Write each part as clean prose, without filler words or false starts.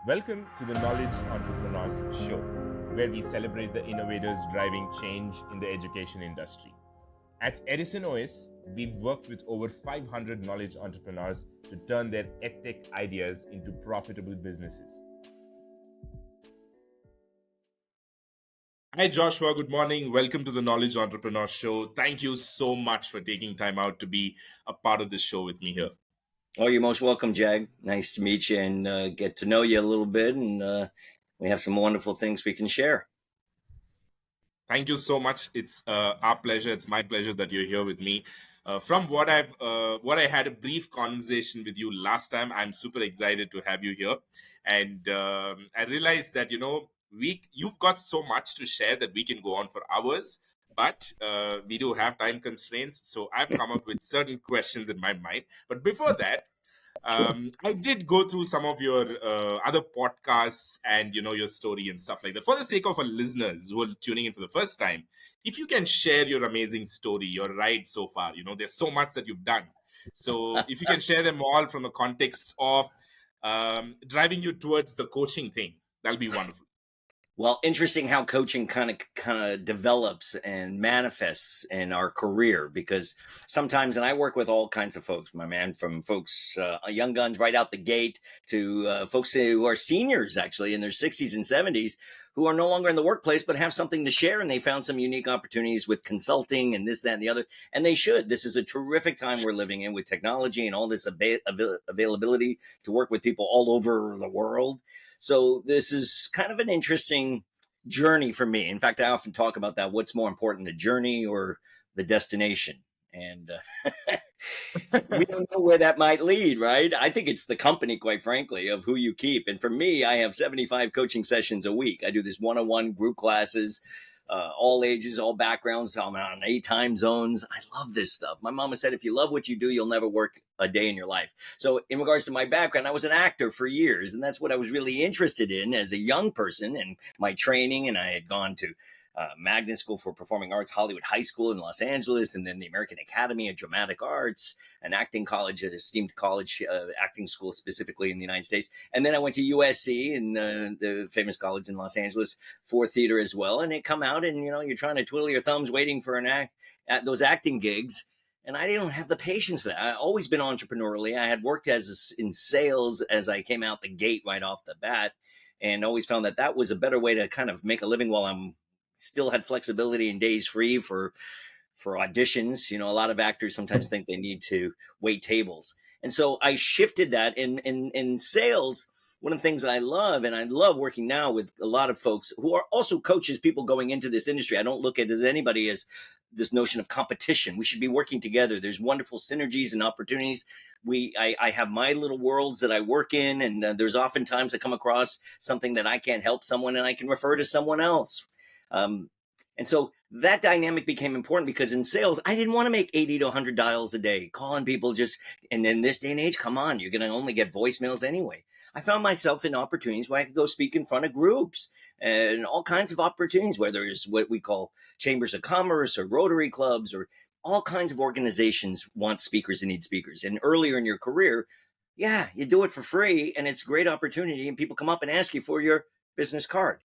Welcome to the Knowledge Entrepreneurs Show, where we celebrate the innovators driving change in the education industry. At Edison OS, we've worked with over 500 knowledge entrepreneurs to turn their edtech ideas into profitable businesses. Hi, Joshua. Good morning. Welcome to the Knowledge Entrepreneur Show. Thank you so much for taking time out to be a part of this show with me here. Oh, you're most welcome, Jag. Nice to meet you and get to know you a little bit. And we have some wonderful things we can share. Thank you so much. It's our pleasure. It's my pleasure that you're here with me. From what I had a brief conversation with you last time, I'm super excited to have you here, and I realized that you've got so much to share that we can go on for hours, but we do have time constraints. So I've come up with certain questions in my mind. But before that, I did go through some of your other podcasts and your story and stuff like that. For the sake of our listeners who are tuning in for the first time, if you can share your amazing story, your ride so far, there's so much that you've done. So if you can share them all from a context of driving you towards the coaching thing, that'll be wonderful. Well, interesting how coaching kind of develops and manifests in our career, because sometimes, and I work with all kinds of folks, my man, from folks, young guns right out the gate to folks who are seniors actually in their 60s and 70s who are no longer in the workplace but have something to share, and they found some unique opportunities with consulting and this, that, and the other. And they should. This is a terrific time we're living in with technology and all this availability to work with people all over the world. So this is kind of an interesting journey for me. In fact, I often talk about that. What's more important, the journey or the destination? And we don't know where that might lead, right? I think it's the company, quite frankly, of who you keep. And for me, I have 75 coaching sessions a week. I do this one-on-one group classes, all ages, all backgrounds. I'm on 8 time zones. I love this stuff. My mama said, if you love what you do, you'll never work a day in your life. So in regards to my background, I was an actor for years, and that's what I was really interested in as a young person, and my training. And I had gone to Magnet School for Performing Arts, Hollywood High School in Los Angeles, and then the American Academy of Dramatic Arts, an acting college, an esteemed college, acting school specifically in the United States. And then I went to USC, and the famous college in Los Angeles, for theater as well. And it come out, and you're trying to twiddle your thumbs waiting for those acting gigs. And I didn't have the patience for that. I've always been entrepreneurially. I had worked in sales as I came out the gate right off the bat, and always found that was a better way to kind of make a living while I'm still had flexibility and days free for auditions. A lot of actors sometimes think they need to wait tables. And so I shifted that in sales. One of the things I love, and I love working now with a lot of folks who are also coaches, people going into this industry. I don't look at anybody as this notion of competition. We should be working together. There's wonderful synergies and opportunities. I have my little worlds that I work in, and there's often times I come across something that I can't help someone, and I can refer to someone else. And so that dynamic became important, because in sales, I didn't want to make 80 to 100 dials a day, calling people and in this day and age, come on, you're going to only get voicemails anyway. I found myself in opportunities where I could go speak in front of groups and all kinds of opportunities, whether it's what we call chambers of commerce or Rotary clubs, or all kinds of organizations want speakers and need speakers. And earlier in your career, yeah, you do it for free, and it's a great opportunity, and people come up and ask you for your business card.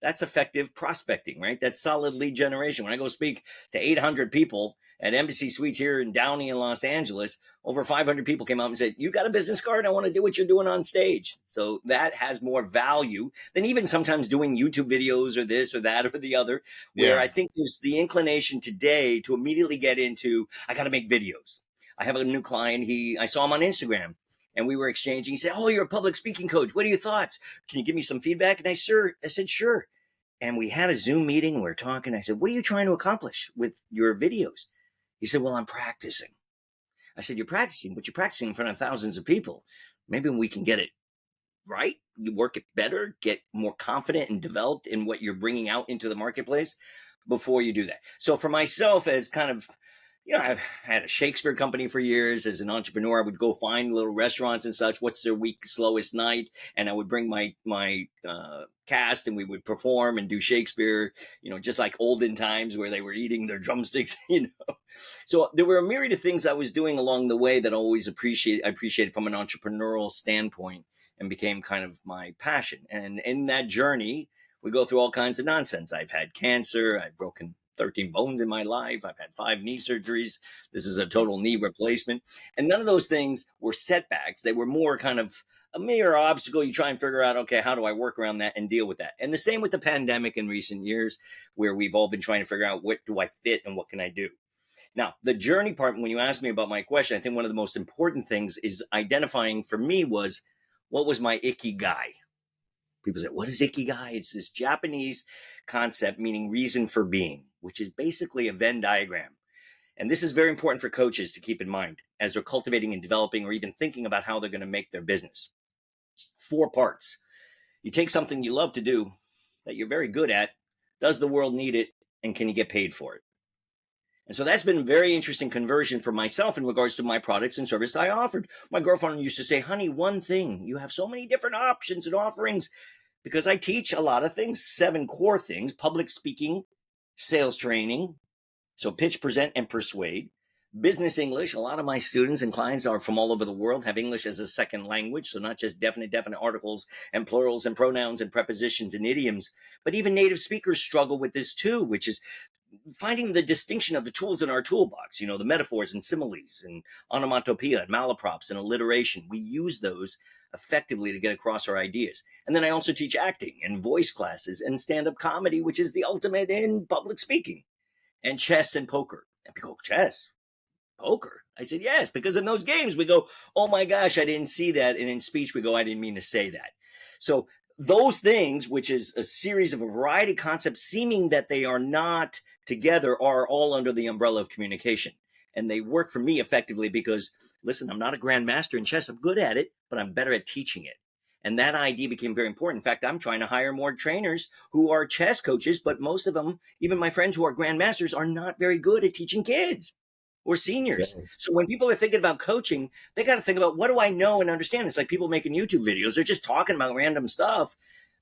That's effective prospecting, right? That's solid lead generation. When I go speak to 800 people at Embassy Suites here in Downey in Los Angeles, over 500 people came out and said, you got a business card? I want to do what you're doing on stage. So that has more value than even sometimes doing YouTube videos or this or that or the other, where I think there's the inclination today to immediately get into, I got to make videos. I have a new client. I saw him on Instagram, and we were exchanging. He said, oh, you're a public speaking coach. What are your thoughts? Can you give me some feedback? And I said, sure. And we had a Zoom meeting. We were talking. I said, what are you trying to accomplish with your videos? He said, well, I'm practicing. I said, you're practicing, but you're practicing in front of thousands of people. Maybe we can get it right. You work it better, get more confident and developed in what you're bringing out into the marketplace before you do that. So for myself, as kind of, I've had a Shakespeare company for years. As an entrepreneur, I would go find little restaurants and such. What's their week's slowest night? And I would bring my cast, and we would perform and do Shakespeare, just like olden times where they were eating their drumsticks, So there were a myriad of things I was doing along the way that I always appreciated from an entrepreneurial standpoint. and became kind of my passion. And in that journey, we go through all kinds of nonsense. I've had cancer. I've broken 13 bones in my life. I've had 5 knee surgeries. This is a total knee replacement. And none of those things were setbacks. They were more kind of a mere obstacle. You try and figure out, okay, how do I work around that and deal with that? And the same with the pandemic in recent years, where we've all been trying to figure out, what do I fit and what can I do? Now, the journey part, when you asked me about my question, I think one of the most important things is identifying for me was, what was my Ikigai? People say, what is Ikigai? It's this Japanese concept meaning reason for being, which is basically a Venn diagram. And this is very important for coaches to keep in mind as they're cultivating and developing or even thinking about how they're going to make their business. 4 parts. You take something you love to do that you're very good at. Does the world need it? And can you get paid for it? And so that's been a very interesting conversion for myself in regards to my products and service I offered. My girlfriend used to say, honey, one thing, you have so many different options and offerings, because I teach a lot of things, 7 core things: public speaking, sales training, so pitch, present, and persuade. Business English. A lot of my students and clients are from all over the world, have English as a second language. So not just definite articles and plurals and pronouns and prepositions and idioms, but even native speakers struggle with this too, which is finding the distinction of the tools in our toolbox, the metaphors and similes and onomatopoeia and malaprops and alliteration. We use those effectively to get across our ideas. And then I also teach acting and voice classes and stand-up comedy, which is the ultimate in public speaking, and chess and poker. And people go, chess? Poker? I said, yes, because in those games we go, oh my gosh, I didn't see that. And in speech we go, I didn't mean to say that. So those things, which is a series of a variety of concepts seeming that they are not together, are all under the umbrella of communication. And they work for me effectively because, listen, I'm not a grandmaster in chess. I'm good at it, but I'm better at teaching it. And that idea became very important. In fact, I'm trying to hire more trainers who are chess coaches, but most of them, even my friends who are grandmasters, are not very good at teaching kids or seniors. Yeah. So when people are thinking about coaching, they got to think about, what do I know and understand? It's like people making YouTube videos. They're just talking about random stuff.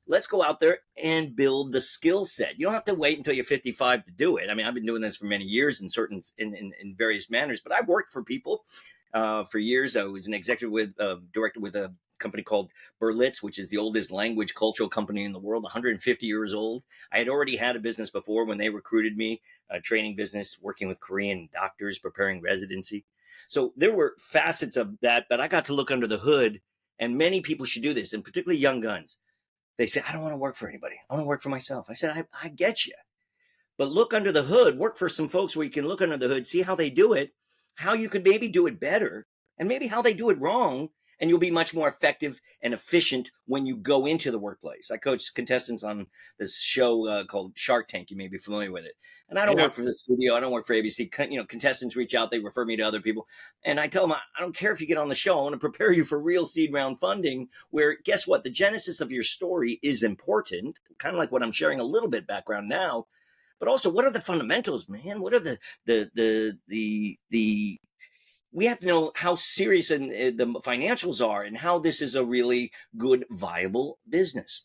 Let's go out there and build the skill set. You don't have to wait until you're 55 to do it. I mean, I've been doing this for many years in various manners, but I've worked for people for years. I was an executive director with a company called Berlitz, which is the oldest language cultural company in the world, 150 years old. I had already had a business before when they recruited me, a training business, working with Korean doctors, preparing residency. So there were facets of that, but I got to look under the hood, and many people should do this, and particularly young guns. They say, I don't want to work for anybody. I want to work for myself. I said, I get you. But look under the hood, work for some folks where you can look under the hood, see how they do it, how you could maybe do it better, and maybe how they do it wrong. And you'll be much more effective and efficient when you go into the workplace. I coach contestants on this show called Shark Tank. You may be familiar with it. And I don't work for the studio. I don't work for ABC. Contestants reach out. They refer me to other people. And I tell them, I don't care if you get on the show. I want to prepare you for real seed round funding, where, guess what? The genesis of your story is important, kind of like what I'm sharing a little bit background now. But also, what are the fundamentals, man? What are the we have to know how serious the financials are and how this is a really good, viable business.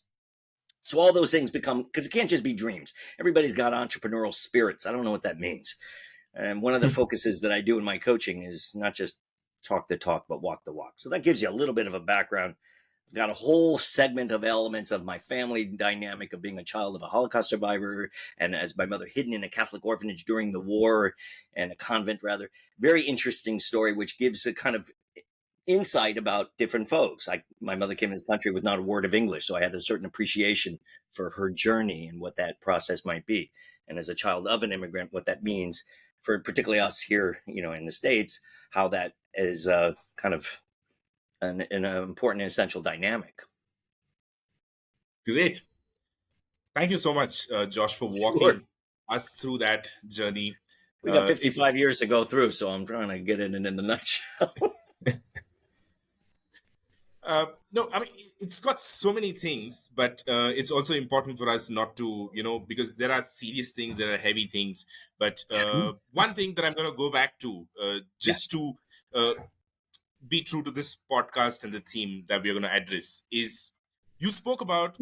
So all those things become, because it can't just be dreams. Everybody's got entrepreneurial spirits. I don't know what that means. And one of the focuses that I do in my coaching is not just talk the talk, but walk the walk. So that gives you a little bit of a background. I've got a whole segment of elements of my family dynamic of being a child of a Holocaust survivor, and as my mother hidden in a Catholic orphanage during the war, and a convent rather. Very interesting story, which gives a kind of insight about different folks. My mother came to this country with not a word of English, so I had a certain appreciation for her journey and what that process might be. And as a child of an immigrant, what that means for particularly us here, in the States, how that is kind of an important and essential dynamic. Great. Thank you so much, Josh, for Sure. walking us through that journey. We got 55 It's years to go through, so I'm trying to get it in the nutshell. no, I mean, it's got so many things, but it's also important for us not to, because there are serious things, there are heavy things. But Sure. one thing that I'm going to go back to, Yeah. just to be true to this podcast and the theme that we're going to address, is you spoke about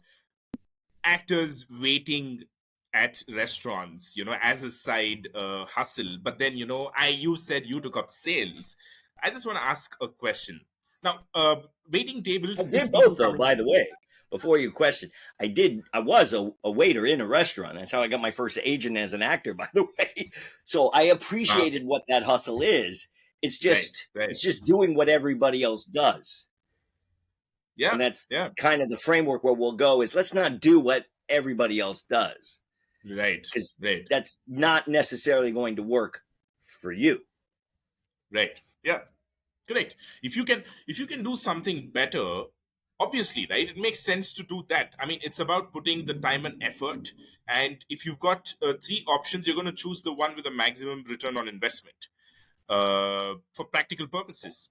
actors waiting at restaurants, as a side hustle. But then, you said you took up sales. I just want to ask a question. Now, waiting I tables is did people both, though, coming. by the way. Before you question, I was a waiter in a restaurant. That's how I got my first agent as an actor, by the way. So I Uh, appreciated what that hustle is. right, It's right. just doing what everybody else does. And Yeah, that's yeah, kind of the framework where we'll go is let's not do what everybody else does, right, because right, that's not necessarily going to work for you. right. Yeah, correct. If you can do something better, obviously, right, it makes sense to do that. I mean, it's about putting the time and effort. And if you've got three options, you're going to choose the one with the maximum return on investment, for practical purposes.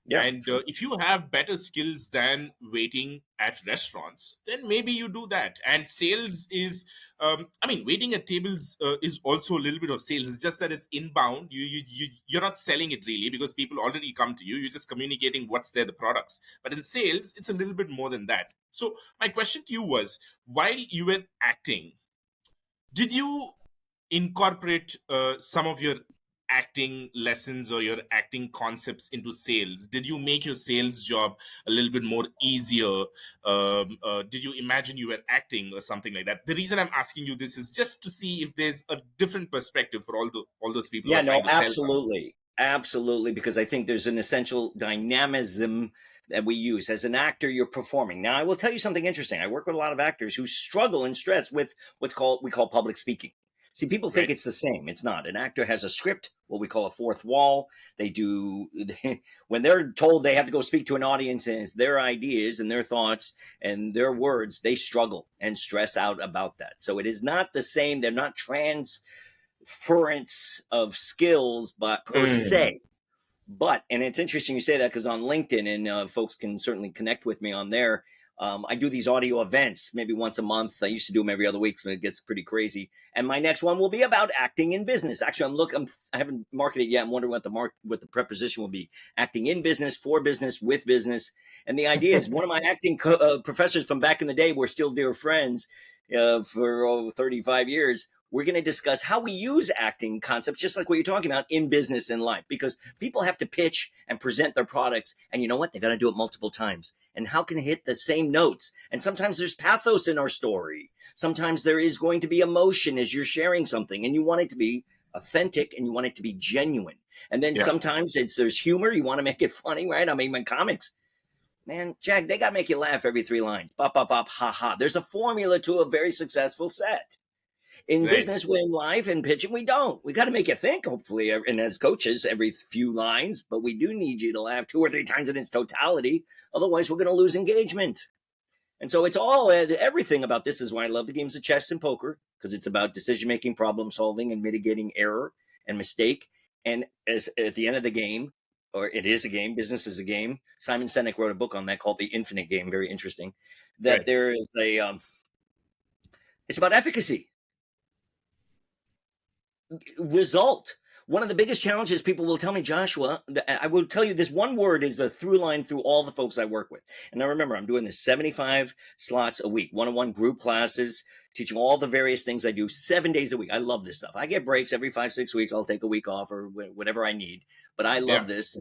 Yeah. And if you have better skills than waiting at restaurants, then maybe you do that. And sales is, I mean, waiting at tables is also a little bit of sales. It's just that it's inbound. You're not selling it really, because people already come to you. You're just communicating what's there, the products. But in sales, it's a little bit more than that. So my question to you was, while you were acting, did you incorporate some of your acting lessons or your acting concepts into sales? Did you make your sales job a little bit more easier? Did you imagine you were acting or something like that? The reason I'm asking you this is just to see if there's a different perspective for all those people who Yeah, are trying no, to sell something. absolutely. Absolutely, because I think there's an essential dynamism that we use. As an actor, you're performing. Now, I will tell you something interesting. I work with a lot of actors who struggle and stress with we call public speaking. See, people think Right. it's the same. It's not. An actor has a script, what we call a fourth wall. They do when they're told they have to go speak to an audience and it's their ideas and their thoughts and their words, they struggle and stress out about that. So it is not the same. They're not transference of skills, but per Mm. se. But and it's interesting you say that because on LinkedIn, and folks can certainly connect with me on there. I do these audio events maybe once a month. I used to do them every other week, but it gets pretty crazy. And my next one will be about acting in business. Actually, I haven't marketed it yet. I'm wondering what the preposition will be: acting in business, for business, with business. And the idea is one of my acting professors from back in the day. We're still dear friends for over 35 years. We're going to discuss how we use acting concepts, just like what you're talking about, in business and life, because people have to pitch and present their products. And you know what? They got to do it multiple times. And how can it hit the same notes? And sometimes there's pathos in our story. Sometimes there is going to be emotion as you're sharing something, and you want it to be authentic and you want it to be genuine. And then Yeah. sometimes there's humor. You want to make it funny, right? I mean, in comics, man, Jack, they got to make you laugh every three lines. Bop, bop, bop, ha, ha. There's a formula to a very successful set. In Right. business, we're in live and pitching, we don't. We got to make you think, hopefully, and as coaches, every few lines, but we do need you to laugh two or three times in its totality. Otherwise, we're going to lose engagement. And so it's all everything about this is why I love the games of chess and poker, because it's about decision making, problem solving, and mitigating error and mistake. And as at the end of the game, or it is a game, business is a game. Simon Sinek wrote a book on that called The Infinite Game, very interesting. That Right. there is it's about efficacy, result. One of the biggest challenges people will tell me, Joshua, I will tell you this one word is the through line through all the folks I work with. And now remember, I'm doing this 75 slots a week, one-on-one group classes, teaching all the various things I do 7 days a week. I love this stuff. I get breaks every 5, 6 weeks. I'll take a week off or whatever I need, but I love Yeah. this.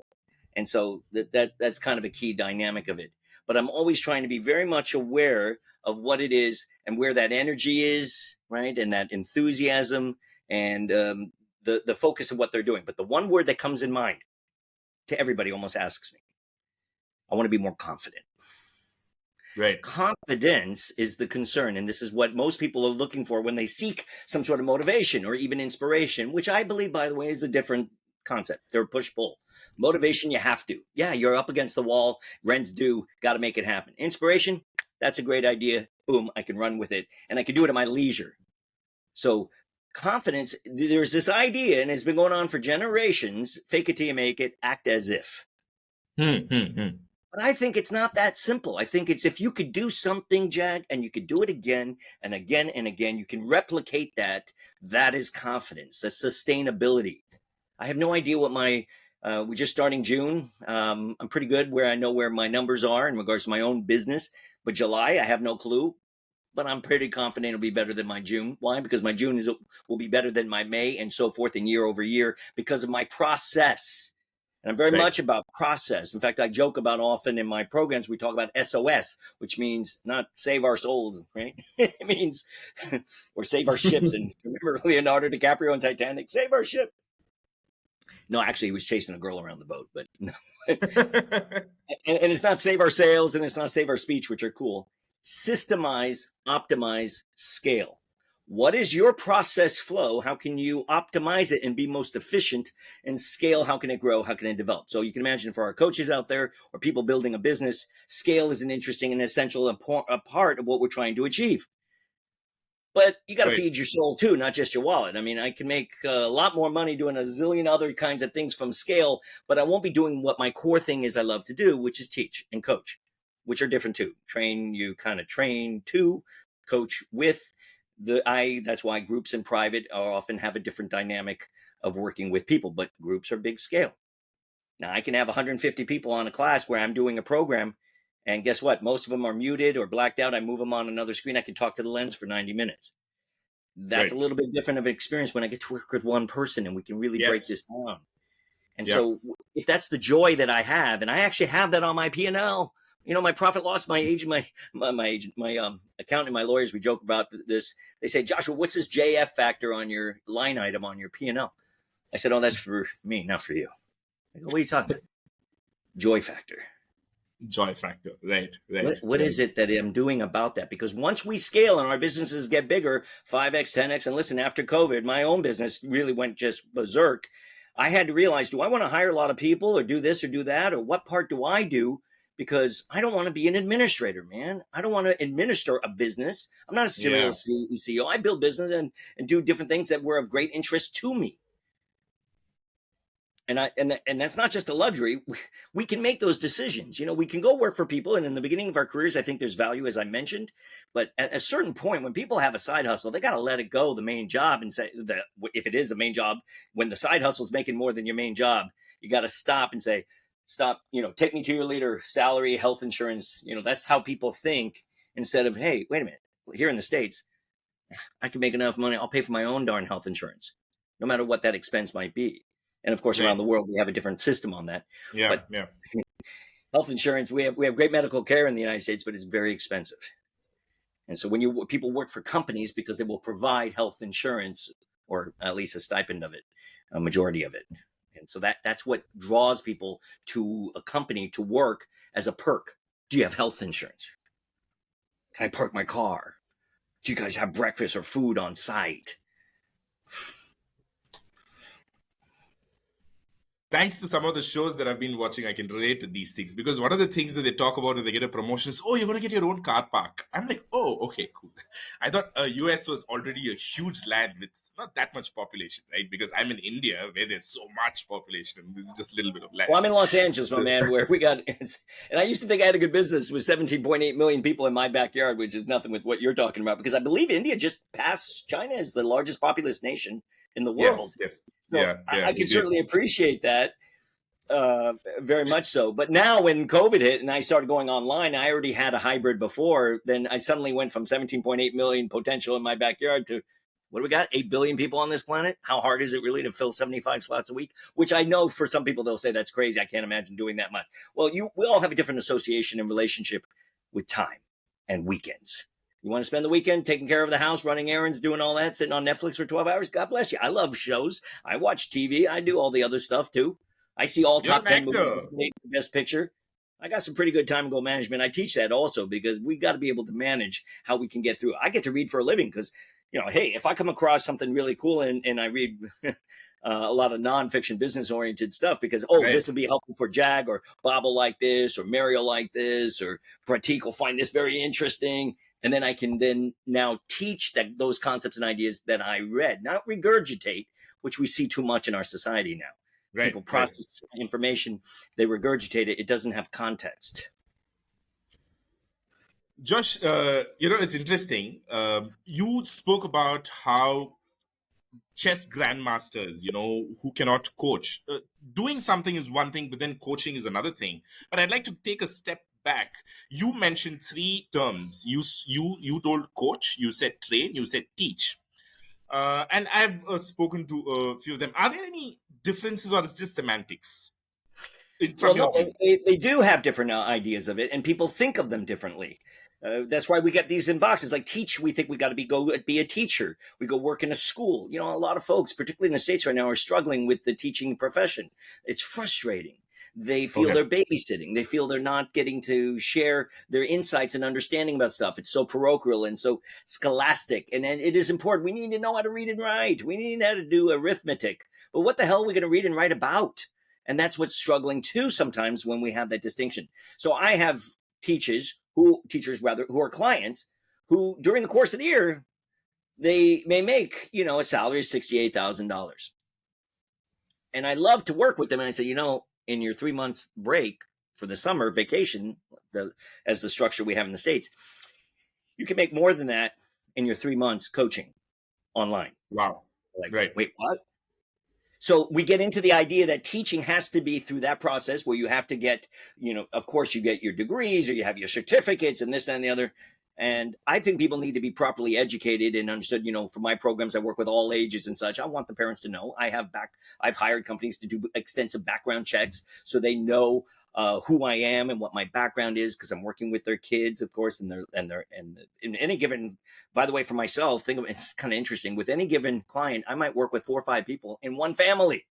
And so that's kind of a key dynamic of it. But I'm always trying to be very much aware of what it is and where that energy is, right? And that enthusiasm and the focus of what they're doing. But the one word that comes in mind to everybody almost asks me, I want to be more confident. Right. Confidence is the concern. And this is what most people are looking for when they seek some sort of motivation or even inspiration, which I believe, by the way, is a different concept. They're push pull. Motivation, you have to. Yeah, you're up against the wall. Rent's due. Got to make it happen. Inspiration, that's a great idea. Boom, I can run with it. And I can do it at my leisure. So confidence, there's this idea, and it's been going on for generations, fake it till you make it, act as if. Hmm, hmm, hmm. But I think it's not that simple. I think it's if you could do something, Jack, and you could do it again and again and again, you can replicate that. That is confidence, that's sustainability. I have no idea what we're just starting June. I'm pretty good where I know where my numbers are in regards to my own business. But July, I have no clue. But I'm pretty confident it'll be better than my June. Why? Because my will be better than my May and so forth, and year over year because of my process. And I'm very Right. much about process. In fact, I joke about often in my programs, we talk about SOS, which means not save our souls, right? It means, or save our ships. And remember Leonardo DiCaprio in Titanic, save our ship. No, actually, he was chasing a girl around the boat, but no. And it's not save our sails and it's not save our speech, which are cool. Systemize, optimize, scale. What is your process flow? How can you optimize it and be most efficient? And scale, how can it grow? How can it develop? So you can imagine for our coaches out there or people building a business, scale is an interesting and essential a part of what we're trying to achieve. But you got to Right. feed your soul too, not just your wallet. I mean, I can make a lot more money doing a zillion other kinds of things from scale, but I won't be doing what my core thing is I love to do, which is teach and coach, which are different too. Train, you kind of train to, coach with. That's why groups in private often have a different dynamic of working with people, but groups are big scale. Now I can have 150 people on a class where I'm doing a program, and guess what? Most of them are muted or blacked out. I move them on another screen. I can talk to the lens for 90 minutes. That's a Right. little bit different of an experience when I get to work with one person and we can really break Yes. this down. And Yeah. so if that's the joy that I have, and I actually have that on my P&L, my profit loss, my agent, my agent, my accountant, my lawyers, we joke about this. They say, Joshua, what's this JF factor on your line item on your P&L? I said, oh, that's for me, not for you. I go, what are you talking about? Joy factor. Joy factor. Right. Right. What Right. is it that I'm doing about that? Because once we scale and our businesses get bigger, 5x, 10x, and listen, after COVID, my own business really went just berserk. I had to realize, do I want to hire a lot of people or do this or do that? Or what part do I do? Because I don't want to be an administrator, man. I don't want to administer a business. I'm not a serial Yeah. CEO. I build business and do different things that were of great interest to me. And that's not just a luxury. We can make those decisions. We can go work for people, and in the beginning of our careers, I think there's value, as I mentioned. But at a certain point, when people have a side hustle, they got to let it go, the main job, and say that if it is a main job, when the side hustle is making more than your main job, you got to stop and say, stop. Take me to your leader, salary, health insurance. That's how people think, instead of, hey, wait a minute. Here in the States, I can make enough money. I'll pay for my own darn health insurance, no matter what that expense might be. And of course, around Right. the world, we have a different system on that. Yeah. But Yeah. health insurance, we have great medical care in the United States, but it's very expensive. And so when people work for companies because they will provide health insurance, or at least a stipend of it, a majority of it. And so that's what draws people to a company to work as a perk. Do you have health insurance? Can I park my car? Do you guys have breakfast or food on site? Thanks to some of the shows that I've been watching, I can relate to these things, because one of the things that they talk about when they get a promotion is, oh, you're going to get your own car park. I'm like, oh, okay, cool. I thought US was already a huge land with not that much population, right? Because I'm in India where there's so much population and there's just a little bit of land. Well, I'm in Los Angeles, my So, man, where we got, and I used to think I had a good business with 17.8 million people in my backyard, which is nothing with what you're talking about, because I believe India just passed China as the largest populous nation in the world. yes, yes. So Yeah, I, yeah, I he can did. certainly appreciate that, very much so. But now when COVID hit and I started going online, I already had a hybrid before. Then I suddenly went from 17.8 million potential in my backyard to, what do we got? 8 billion people on this planet. How hard is it really to fill 75 slots a week? Which I know for some people, they'll say that's crazy. I can't imagine doing that much. Well, we all have a different association and relationship with time and weekends. You want to spend the weekend taking care of the house, running errands, doing all that, sitting on Netflix for 12 hours? God bless you. I love shows. I watch TV. I do all the other stuff too. I see all You're top an 10 movies actor. made for Best Picture. I got some pretty good time and goal management. I teach that also because we got to be able to manage how we can get through. I get to read for a living because, hey, if I come across something really cool and I read a lot of nonfiction business oriented stuff because, Right. this will be helpful for Jag, or Bob will like this, or Mary will like this, or Pratik will find this very interesting. And then I can then now teach those concepts and ideas that I read, not regurgitate, which we see too much in our society now. Right. People Right. process information, they regurgitate it. It doesn't have context. Josh, it's interesting. You spoke about how chess grandmasters, who cannot coach, doing something is one thing, but then coaching is another thing. But I'd like to take a step back. You mentioned three terms. You told coach, you said train, you said teach. And I've spoken to a few of them. Are there any differences, or is it just semantics? from Well, your no, view? they do have different ideas of it, and people think of them differently. That's why we get these in boxes. Like teach, we think we got to be a teacher. We go work in a school. You know, a lot of folks, particularly in the States right now, are struggling with the teaching profession. It's frustrating. They feel Okay. they're babysitting. They feel they're not getting to share their insights and understanding about stuff. It's so parochial and so scholastic. And it is important. We need to know how to read and write. We need to know how to do arithmetic. But what the hell are we going to read and write about? And that's what's struggling too sometimes when we have that distinction. So I have teachers rather, who are clients who during the course of the year, they may make, a salary of $68,000. And I love to work with them. And I say, in your 3 months break for the summer vacation, as the structure we have in the States, you can make more than that in your 3 months coaching online. Wow. Like, Right. wait, what? So we get into the idea that teaching has to be through that process where you have to get, of course you get your degrees or you have your certificates and this, that, and the other. And I think people need to be properly educated and understood, for my programs, I work with all ages and such. I want the parents to know I've hired companies to do extensive background checks so they know who I am and what my background is, because I'm working with their kids, of course, and in any given, by the way, for myself, think of it's kind of interesting. With any given client, I might work with 4 or 5 people in one family.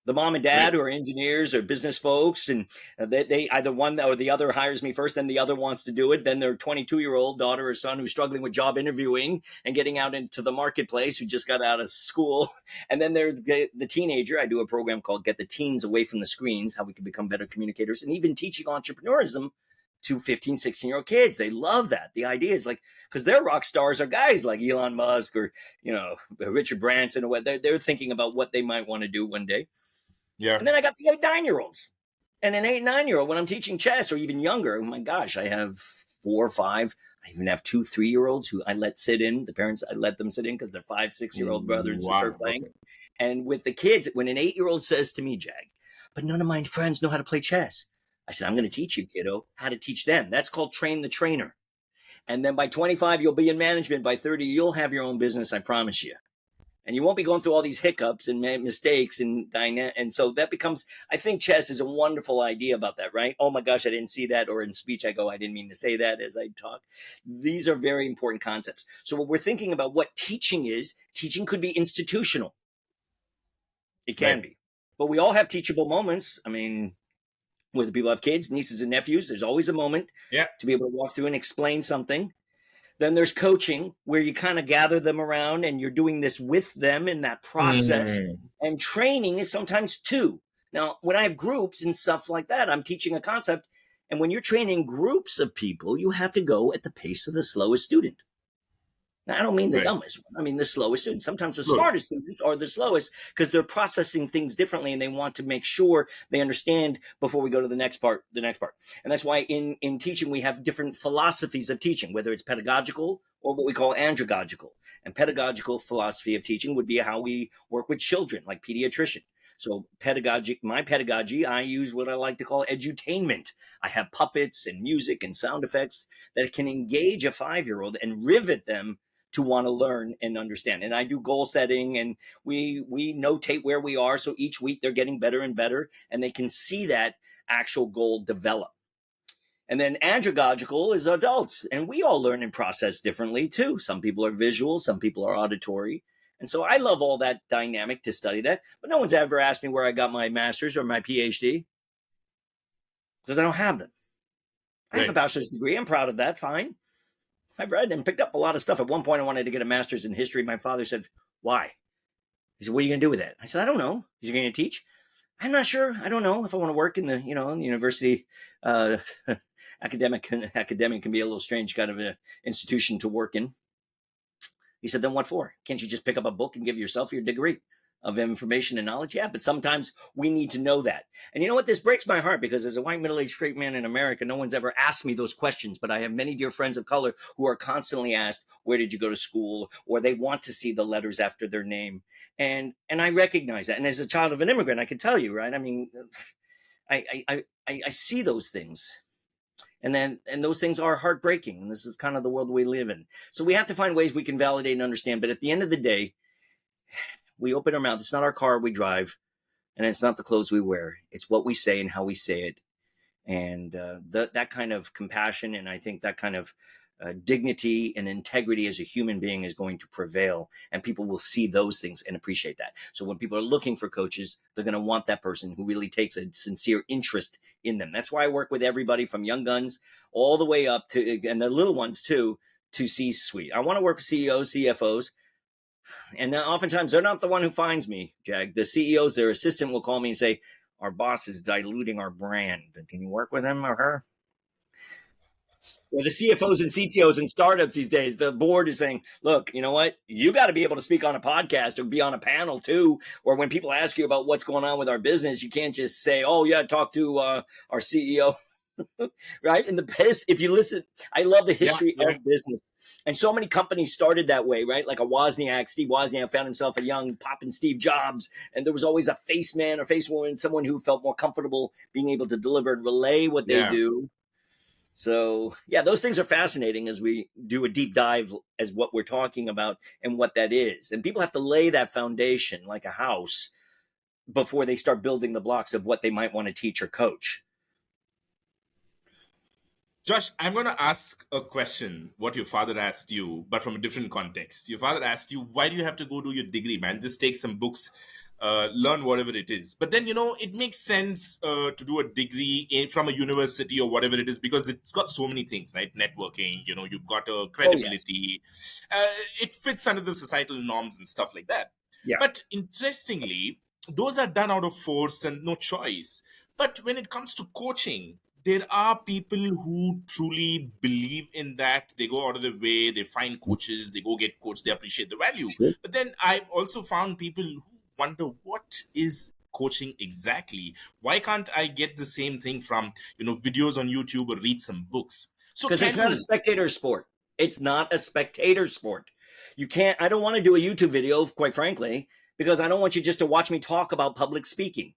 The mom and Right. dad who are engineers or business folks, and they either one or the other hires me first, then the other wants to do it. Then their 22-year-old daughter or son who's struggling with job interviewing and getting out into the marketplace, who just got out of school. And then there's the teenager. I do a program called Get the Teens Away from the Screens, how we can become better communicators, and even teaching entrepreneurism to 15, 16-year-old kids. They love that. The idea is like, because their rock stars are guys like Elon Musk or, Richard Branson or what. They're thinking about what they might want to do one day. Yeah. And then I got the 8, 9-year-olds. And an 8, 9-year-old, when I'm teaching chess or even younger, oh my gosh, I have 4 or 5. I even have 2, 3-year-olds who I let sit in. The parents, I let them sit in because their 5, 6-year-old brother and sister are Wow. playing. Okay. And with the kids, when an 8-year-old says to me, Jag, but none of my friends know how to play chess. I said, I'm going to teach you, kiddo, how to teach them. That's called train the trainer. And then by 25, you'll be in management. By 30, you'll have your own business, I promise you. And you won't be going through all these hiccups and mistakes and so that becomes, I think chess is a wonderful idea about that, right? Oh my gosh, I didn't see that. Or in speech, I go, I didn't mean to say that as I talk. These are very important concepts. So what we're thinking about what teaching is, teaching could be institutional. It can Right. be, but we all have teachable moments. I mean, whether people have kids, nieces and nephews, there's always a moment Yeah. to be able to walk through and explain something. Then there's coaching, where you kind of gather them around and you're doing this with them in that process. Mm. And training is sometimes too. Now, when I have groups and stuff like that, I'm teaching a concept. And when you're training groups of people, you have to go at the pace of the slowest student. Now, I don't mean the Right. dumbest one. I mean the slowest students. Sometimes the Good. smartest students are the slowest because they're processing things differently and they want to make sure they understand before we go to the next part. And that's why in teaching, we have different philosophies of teaching, whether it's pedagogical or what we call andragogical. And pedagogical philosophy of teaching would be how we work with children, like pediatrician. So my pedagogy, I use what I like to call edutainment. I have puppets and music and sound effects that can engage a 5-year-old and rivet them to want to learn and understand. And I do goal setting, and we notate where we are. So each week they're getting better and better, and they can see that actual goal develop. And then andragogical is adults, and we all learn and process differently too. Some people are visual, some people are auditory. And so I love all that dynamic to study that. But no one's ever asked me where I got my master's or my PhD because I don't have them. I have a Right. bachelor's degree. I'm proud of that. Fine. I read and picked up a lot of stuff. At one point, I wanted to get a master's in history. My father said, "Why?" He said, "What are you going to do with that?" I said, "I don't know." He's going to teach. I'm not sure. I don't know if I want to work in in the university. Uh, academic can be a little strange kind of an institution to work in. He said, "Then what for? Can't you just pick up a book and give yourself your degree of information and knowledge?" Yeah, but sometimes we need to know that. And you know what? This breaks my heart because as a white middle-aged straight man in America, no one's ever asked me those questions. But I have many dear friends of color who are constantly asked, "Where did you go to school?" Or they want to see the letters after their name. And I recognize that. And as a child of an immigrant, I can tell you, right? I mean, I see those things. And those things are heartbreaking. And this is kind of the world we live in. So we have to find ways we can validate and understand. But at the end of the day, we open our mouth. It's not our car we drive. And it's not the clothes we wear. It's what we say and how we say it. And that kind of compassion, and I think that kind of dignity and integrity as a human being is going to prevail, and people will see those things and appreciate that. So when people are looking for coaches, they're going to want that person who really takes a sincere interest in them. That's why I work with everybody from young guns all the way up to, and the little ones too, to C-suite. I want to work with CEOs, CFOs, and oftentimes they're not the one who finds me, Jag. The CEOs, their assistant will call me and say, our boss is diluting our brand. Can you work with him or her? Well, the CFOs and CTOs in startups these days, the board is saying, look, you know what? You got to be able to speak on a podcast or be on a panel too. Or when people ask you about what's going on with our business, you can't just say, oh, yeah, talk to our CEO. Right? And the best, if you listen, I love the history of business. And so many companies started that way, right? Like a Wozniak, Steve Wozniak found himself a young poppin' Steve Jobs. And there was always a face man or face woman, someone who felt more comfortable being able to deliver and relay what they do. So, yeah, those things are fascinating as we do a deep dive as what we're talking about and what that is. And people have to lay that foundation like a house before they start building the blocks of what they might want to teach or coach. Josh, I'm going to ask a question, what your father asked you, but from a different context. Your father asked you, why do you have to go do your degree, man? Just take some books, learn whatever it is. But then, it makes sense to do a degree from a university or whatever it is, because it's got so many things, right? Networking, you've got a credibility. It fits under the societal norms and stuff like that. Yeah. But interestingly, those are done out of force and no choice. But when it comes to coaching, there are people who truly believe in that. They go out of the way, they find coaches, they go get coached, they appreciate the value. Sure. But then I've also found people who wonder, what is coaching exactly? Why can't I get the same thing from, videos on YouTube or read some books? So because it's not a spectator sport. It's not a spectator sport. You can't, I don't want to do a YouTube video, quite frankly, because I don't want you just to watch me talk about public speaking.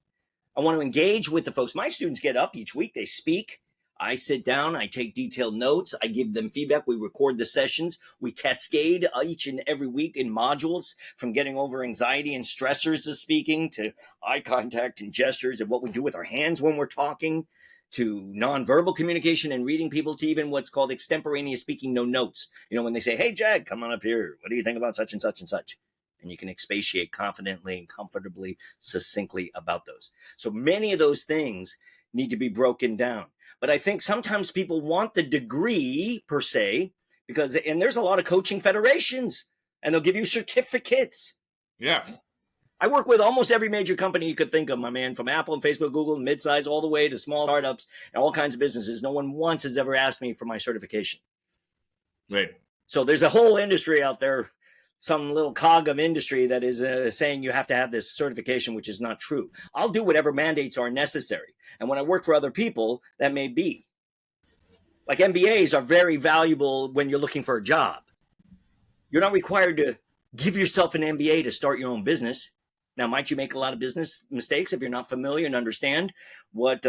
I want to engage with the folks. My students get up each week. They speak. I sit down. I take detailed notes. I give them feedback. We record the sessions. We cascade each and every week in modules, from getting over anxiety and stressors of speaking to eye contact and gestures and what we do with our hands when we're talking, to nonverbal communication and reading people, to even what's called extemporaneous speaking, no notes. When they say, hey, Jag, come on up here. What do you think about such and such and such? And you can expatiate confidently and comfortably, succinctly about those. So many of those things need to be broken down. But I think sometimes people want the degree per se, and there's a lot of coaching federations, and they'll give you certificates. Yeah. I work with almost every major company you could think of, my man, from Apple and Facebook, Google, midsize, all the way to small startups and all kinds of businesses. No one once has ever asked me for my certification. Right. So there's a whole industry out there, some little cog of industry that is saying you have to have this certification, which is not true. I'll do whatever mandates are necessary. And when I work for other people, that may be. Like MBAs are very valuable when you're looking for a job. You're not required to give yourself an MBA to start your own business. Now, might you make a lot of business mistakes if you're not familiar and understand what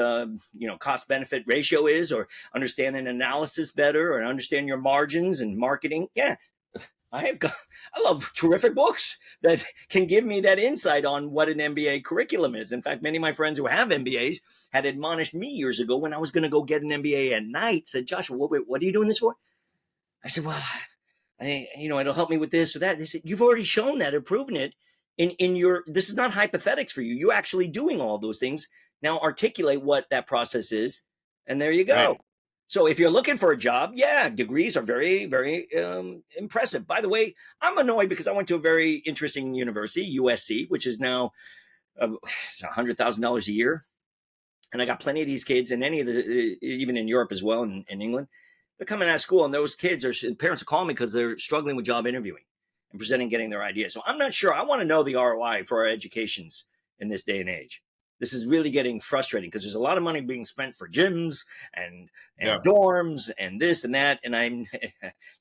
cost benefit ratio is, or understand an analysis better, or understand your margins and marketing? Yeah. I love terrific books that can give me that insight on what an MBA curriculum is. In fact, many of my friends who have MBAs had admonished me years ago when I was going to go get an MBA at night, said, Joshua, what are you doing this for? I said, well, it'll help me with this or that. They said, you've already shown that or proven it in your, this is not hypothetics for you. You're actually doing all those things. Now articulate what that process is. And there you go. Right. So if you're looking for a job, yeah, degrees are very, very impressive. By the way, I'm annoyed because I went to a very interesting university, USC, which is now $100,000 a year. And I got plenty of these kids, and even in Europe as well, in England, they're coming out of school, and those kids parents are calling me because they're struggling with job interviewing and presenting, getting their ideas. So I'm not sure. I want to know the ROI for our educations in this day and age. This is really getting frustrating because there's a lot of money being spent for gyms and dorms and this and that. And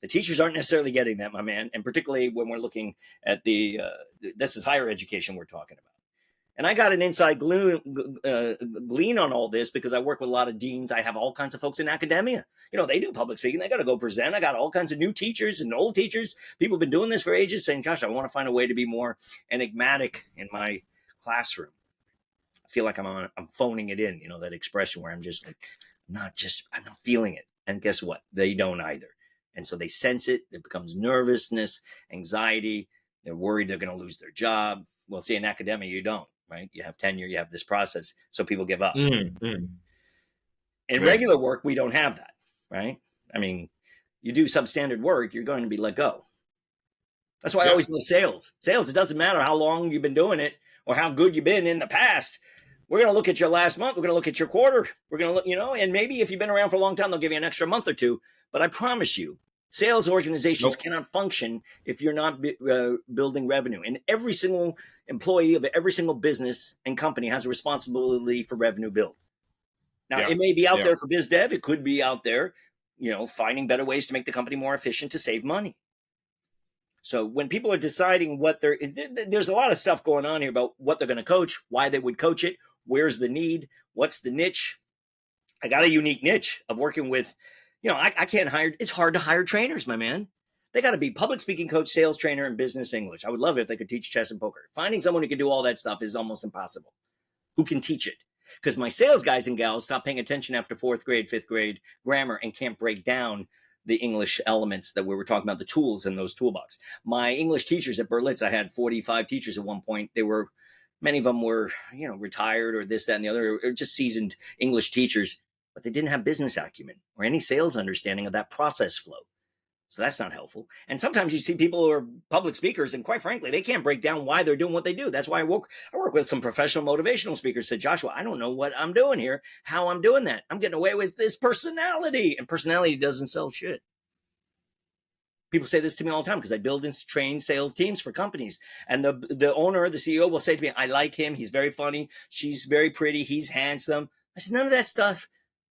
the teachers aren't necessarily getting that, my man. And particularly when we're looking at this is higher education we're talking about. And I got an inside glean on all this because I work with a lot of deans. I have all kinds of folks in academia. They do public speaking. They got to go present. I got all kinds of new teachers and old teachers. People have been doing this for ages saying, Josh, I want to find a way to be more enigmatic in my classroom. I feel like I'm phoning it in, that expression where I'm just like, I'm not feeling it. And guess what? They don't either. And so they sense it. It becomes nervousness, anxiety. They're worried they're going to lose their job. Well, see, in academia, you don't, right? You have tenure, you have this process. So people give up. In Right. regular work, we don't have that, right? I mean, you do substandard work, you're going to be let go. That's why I always love sales. Sales, it doesn't matter how long you've been doing it or how good you've been in the past. We're going to look at your last month. We're going to look at your quarter. We're going to look, and maybe if you've been around for a long time, they'll give you an extra month or two. But I promise you, sales organizations cannot function if you're not building revenue. And every single employee of every single business and company has a responsibility for revenue build. Now, it may be out there for biz dev. It could be out there, finding better ways to make the company more efficient to save money. So when people are deciding there's a lot of stuff going on here about what they're going to coach, why they would coach it, where's the need, what's the niche. I got a unique niche of working with, I can't hire. It's hard to hire trainers, my man. They got to be public speaking coach, sales trainer, and business English. I would love it if they could teach chess and poker. Finding someone who can do all that stuff is almost impossible. Who can teach it? Because my sales guys and gals stop paying attention after 4th grade, 5th grade grammar and can't break down the English elements that we were talking about, the tools in those toolbox. My English teachers at Berlitz, I had 45 teachers at one point. Many of them were, retired or this, that, and the other, or just seasoned English teachers, but they didn't have business acumen or any sales understanding of that process flow. So that's not helpful. And sometimes you see people who are public speakers, and quite frankly, they can't break down why they're doing what they do. That's why I work with some professional motivational speakers. Said, Joshua, I don't know what I'm doing here, how I'm doing that. I'm getting away with this personality, and personality doesn't sell shit. People say this to me all the time because I build and train sales teams for companies. And the owner, the CEO will say to me, I like him. He's very funny. She's very pretty. He's handsome. I said, none of that stuff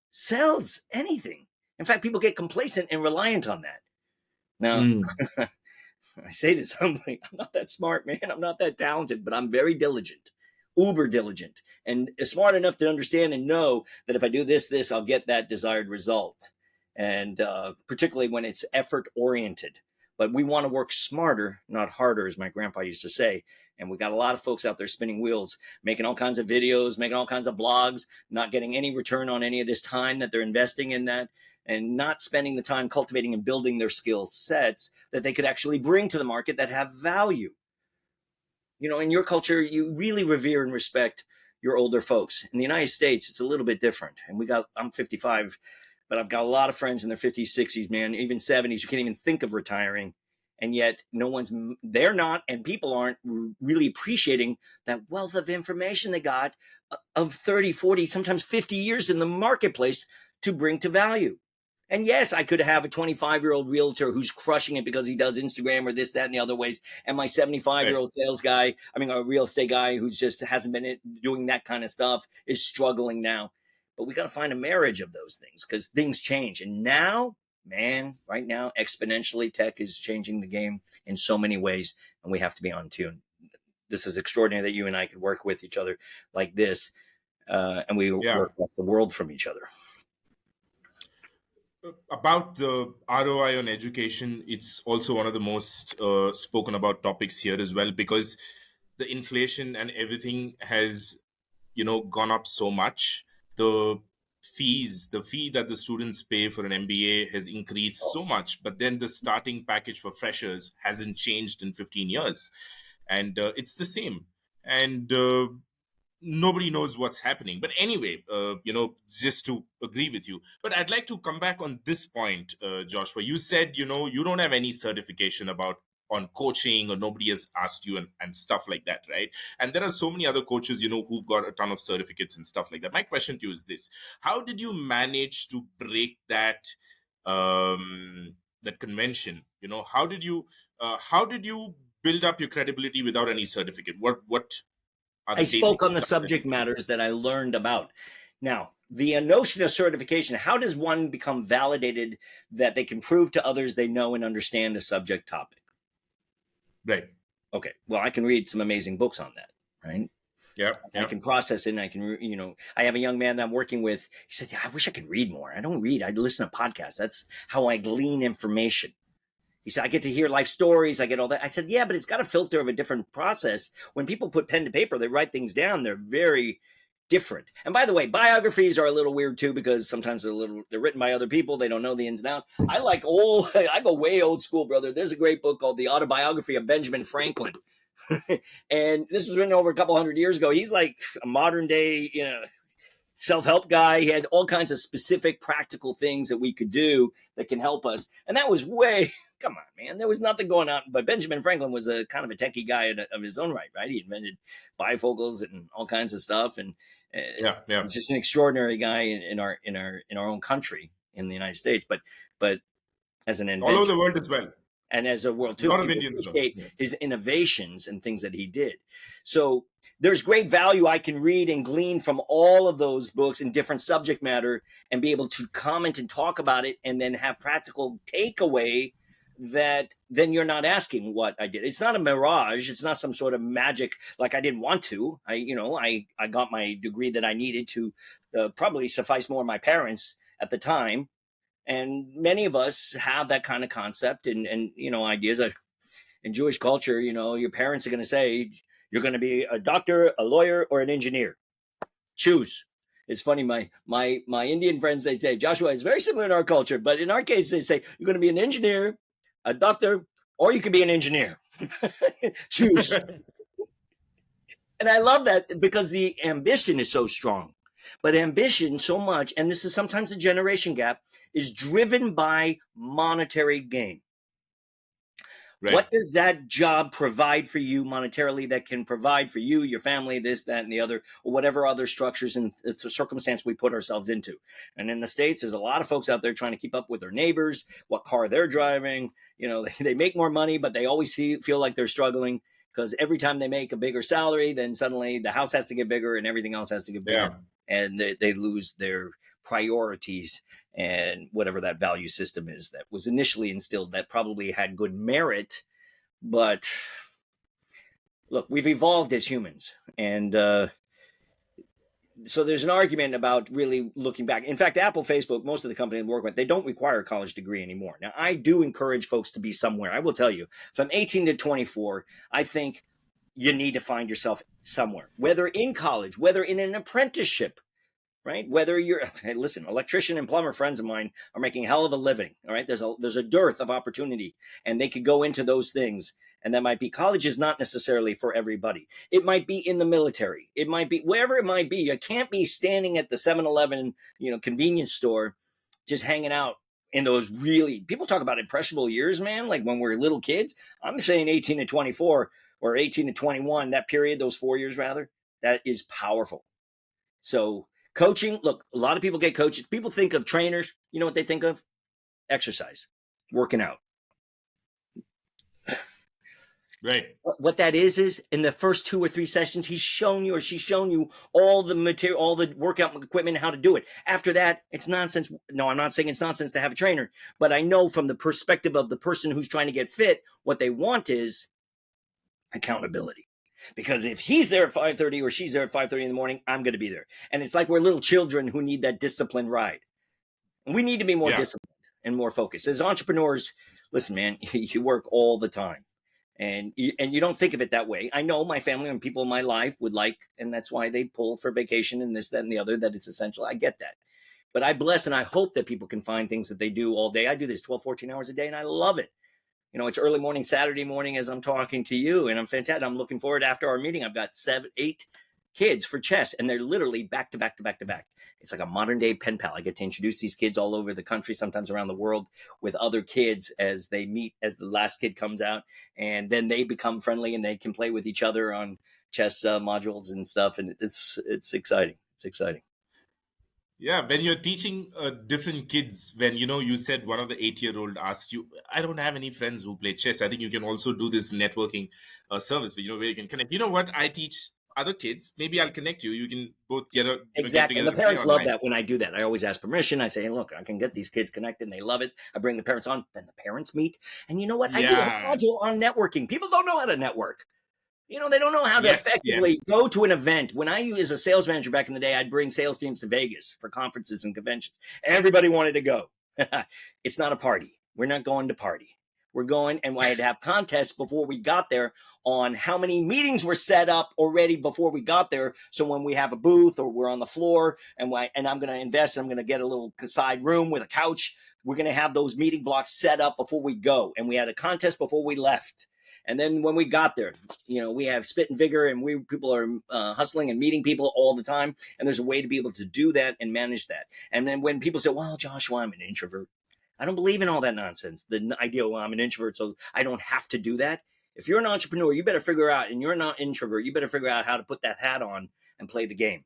sells anything. In fact, people get complacent and reliant on that. Now, I say this humbly, I'm not that smart, man. I'm not that talented, but I'm very diligent, uber diligent, and smart enough to understand and know that if I do this, I'll get that desired result. And particularly when it's effort oriented. But we want to work smarter, not harder, as my grandpa used to say. And we got a lot of folks out there spinning wheels, making all kinds of videos, making all kinds of blogs, not getting any return on any of this time that they're investing in that, and not spending the time cultivating and building their skill sets that they could actually bring to the market that have value. In your culture, you really revere and respect your older folks. In the United States, it's a little bit different. And I'm 55, but I've got a lot of friends in their 50s, 60s, man, even 70s. You can't even think of retiring. And yet they're not, and people aren't really appreciating that wealth of information they got of 30, 40, sometimes 50 years in the marketplace to bring to value. And yes, I could have a 25-year-old realtor who's crushing it because he does Instagram or this, that, and the other ways. And my 75-year-old sales guy, a real estate guy who's just hasn't been doing that kind of stuff is struggling now. But we got to find a marriage of those things because things change. And now, man, right now, exponentially, tech is changing the game in so many ways. And we have to be on tune. This is extraordinary that you and I could work with each other like this. And we work off the world from each other. About the ROI on education, it's also one of the most spoken about topics here as well, because the inflation and everything has, gone up so much. The fee that the students pay for an MBA has increased so much, but then the starting package for freshers hasn't changed in 15 years. And it's the same. And nobody knows what's happening. But anyway, just to agree with you. But I'd like to come back on this point, Joshua. You said, you don't have any certification on coaching, or nobody has asked you and stuff like that, right? And there are so many other coaches, who've got a ton of certificates and stuff like that. My question to you is this: how did you manage to break that that convention? How did you build up your credibility without any certificate? What I spoke on the subject matters that I learned about. Now, the notion of certification, how does one become validated that they can prove to others they know and understand a subject topic? Right. Okay. Well, I can read some amazing books on that, right? Yeah. I can process it, and I can, I have a young man that I'm working with. He said, I wish I could read more. I don't read. I listen to podcasts. That's how I glean information. He said, I get to hear life stories. I get all that. I said, yeah, but it's got a filter of a different process. When people put pen to paper, they write things down. They're very different. And by the way, biographies are a little weird too, because sometimes they're written by other people. They don't know the ins and outs. I go way old school, brother. There's a great book called The Autobiography of Benjamin Franklin. And this was written over a couple hundred years ago. He's like a modern day, self-help guy. He had all kinds of specific practical things that we could do that can help us. And that was way, come on, man. There was nothing going on. But Benjamin Franklin was a kind of a techie guy of his own right? He invented bifocals and all kinds of stuff. And he's just an extraordinary guy in our own country, in the United States. But as an inventor, all over the world as well. And as a world too, a lot of Indians appreciate his innovations and things that he did. So there's great value I can read and glean from all of those books in different subject matter, and be able to comment and talk about it, and then have practical takeaway that then you're not asking what I did. It's not a mirage. It's not some sort of magic like I didn't want to. I got my degree that I needed to probably suffice more my parents at the time. And many of us have that kind of concept and ideas. In Jewish culture, your parents are going to say, you're going to be a doctor, a lawyer, or an engineer. Choose. It's funny, my Indian friends, they say, Joshua, it's very similar in our culture, but in our case, they say, you're going to be an engineer, a doctor, or you could be an engineer. Choose. And I love that, because the ambition is so strong. But ambition so much, and this is sometimes a generation gap, is driven by monetary gain. Right. What does that job provide for you monetarily that can provide for you, your family, this, that, and the other, or whatever other structures and circumstance we put ourselves into? And in the States, there's a lot of folks out there trying to keep up with their neighbors, what car they're driving. They make more money, but they always feel like they're struggling, because every time they make a bigger salary, then suddenly the house has to get bigger and everything else has to get bigger. Yeah. And they lose their priorities and whatever that value system is that was initially instilled, that probably had good merit. But look, we've evolved as humans. And so there's an argument about really looking back. In fact, Apple, Facebook, most of the companies I work with, they don't require a college degree anymore. Now, I do encourage folks to be somewhere. I will tell you, from 18 to 24, I think you need to find yourself somewhere, whether in college, whether in an apprenticeship, right? Whether listen, electrician and plumber friends of mine are making a hell of a living. All right. There's a dearth of opportunity, and they could go into those things. And that might be, college is not necessarily for everybody. It might be in the military. It might be wherever it might be. You can't be standing at the 7-Eleven, convenience store, just hanging out in those really, people talk about impressionable years, man. Like when we're little kids, I'm saying 18 to 24 or 18 to 21, that period, those 4 years rather, that is powerful. So coaching, look, a lot of people get coaches. People think of trainers. You know what they think of? Exercise, working out. Right. What that is in the first 2 or 3 sessions, he's shown you or she's shown you all the material, all the workout equipment, how to do it. After that, it's nonsense. No, I'm not saying it's nonsense to have a trainer, but I know from the perspective of the person who's trying to get fit, what they want is accountability. Because if he's there at 5:30 or she's there at 5:30 in the morning, I'm going to be there. And it's like we're little children who need that disciplined ride. And we need to be more disciplined and more focused. As entrepreneurs, listen, man, you work all the time. And you don't think of it that way. I know my family and people in my life would like, and that's why they pull for vacation and this, that, and the other, that it's essential. I get that. But I bless and I hope that people can find things that they do all day. I do this 12, 14 hours a day, and I love it. It's early morning, Saturday morning as I'm talking to you, and I'm fantastic. I'm looking forward after our meeting. I've got 7, 8 kids for chess, and they're literally back to back to back to back. It's like a modern day pen pal. I get to introduce these kids all over the country, sometimes around the world, with other kids as they meet, as the last kid comes out, and then they become friendly and they can play with each other on chess modules and stuff. And it's exciting. It's exciting. Yeah, when you're teaching different kids, when you said one of the 8-year-old asked you, I don't have any friends who play chess. I think you can also do this networking service where you can connect. You know what? I teach other kids. Maybe I'll connect you. You can both get exactly. And the parents love that when I do that. I always ask permission. I say, hey, look, I can get these kids connected, and they love it. I bring the parents on. Then the parents meet. And you know what? I do a module on networking. People don't know how to network. They don't know how to effectively go to an event. When I was a sales manager back in the day, I'd bring sales teams to Vegas for conferences and conventions. Everybody wanted to go. It's not a party. We're not going to party. we're going, and I had to have contests before we got there on how many meetings were set up already before we got there. So when we have a booth or we're on the floor and I'm going to invest, I'm going to get a little side room with a couch. We're going to have those meeting blocks set up before we go. And we had a contest before we left. And then when we got there, we have spit and vigor, and people are hustling and meeting people all the time. And there's a way to be able to do that and manage that. And then when people say, well, Joshua, I'm an introvert. I don't believe in all that nonsense. The idea, well, I'm an introvert, so I don't have to do that. If you're an entrepreneur, you better figure out, and you're not introvert, you better figure out how to put that hat on and play the game.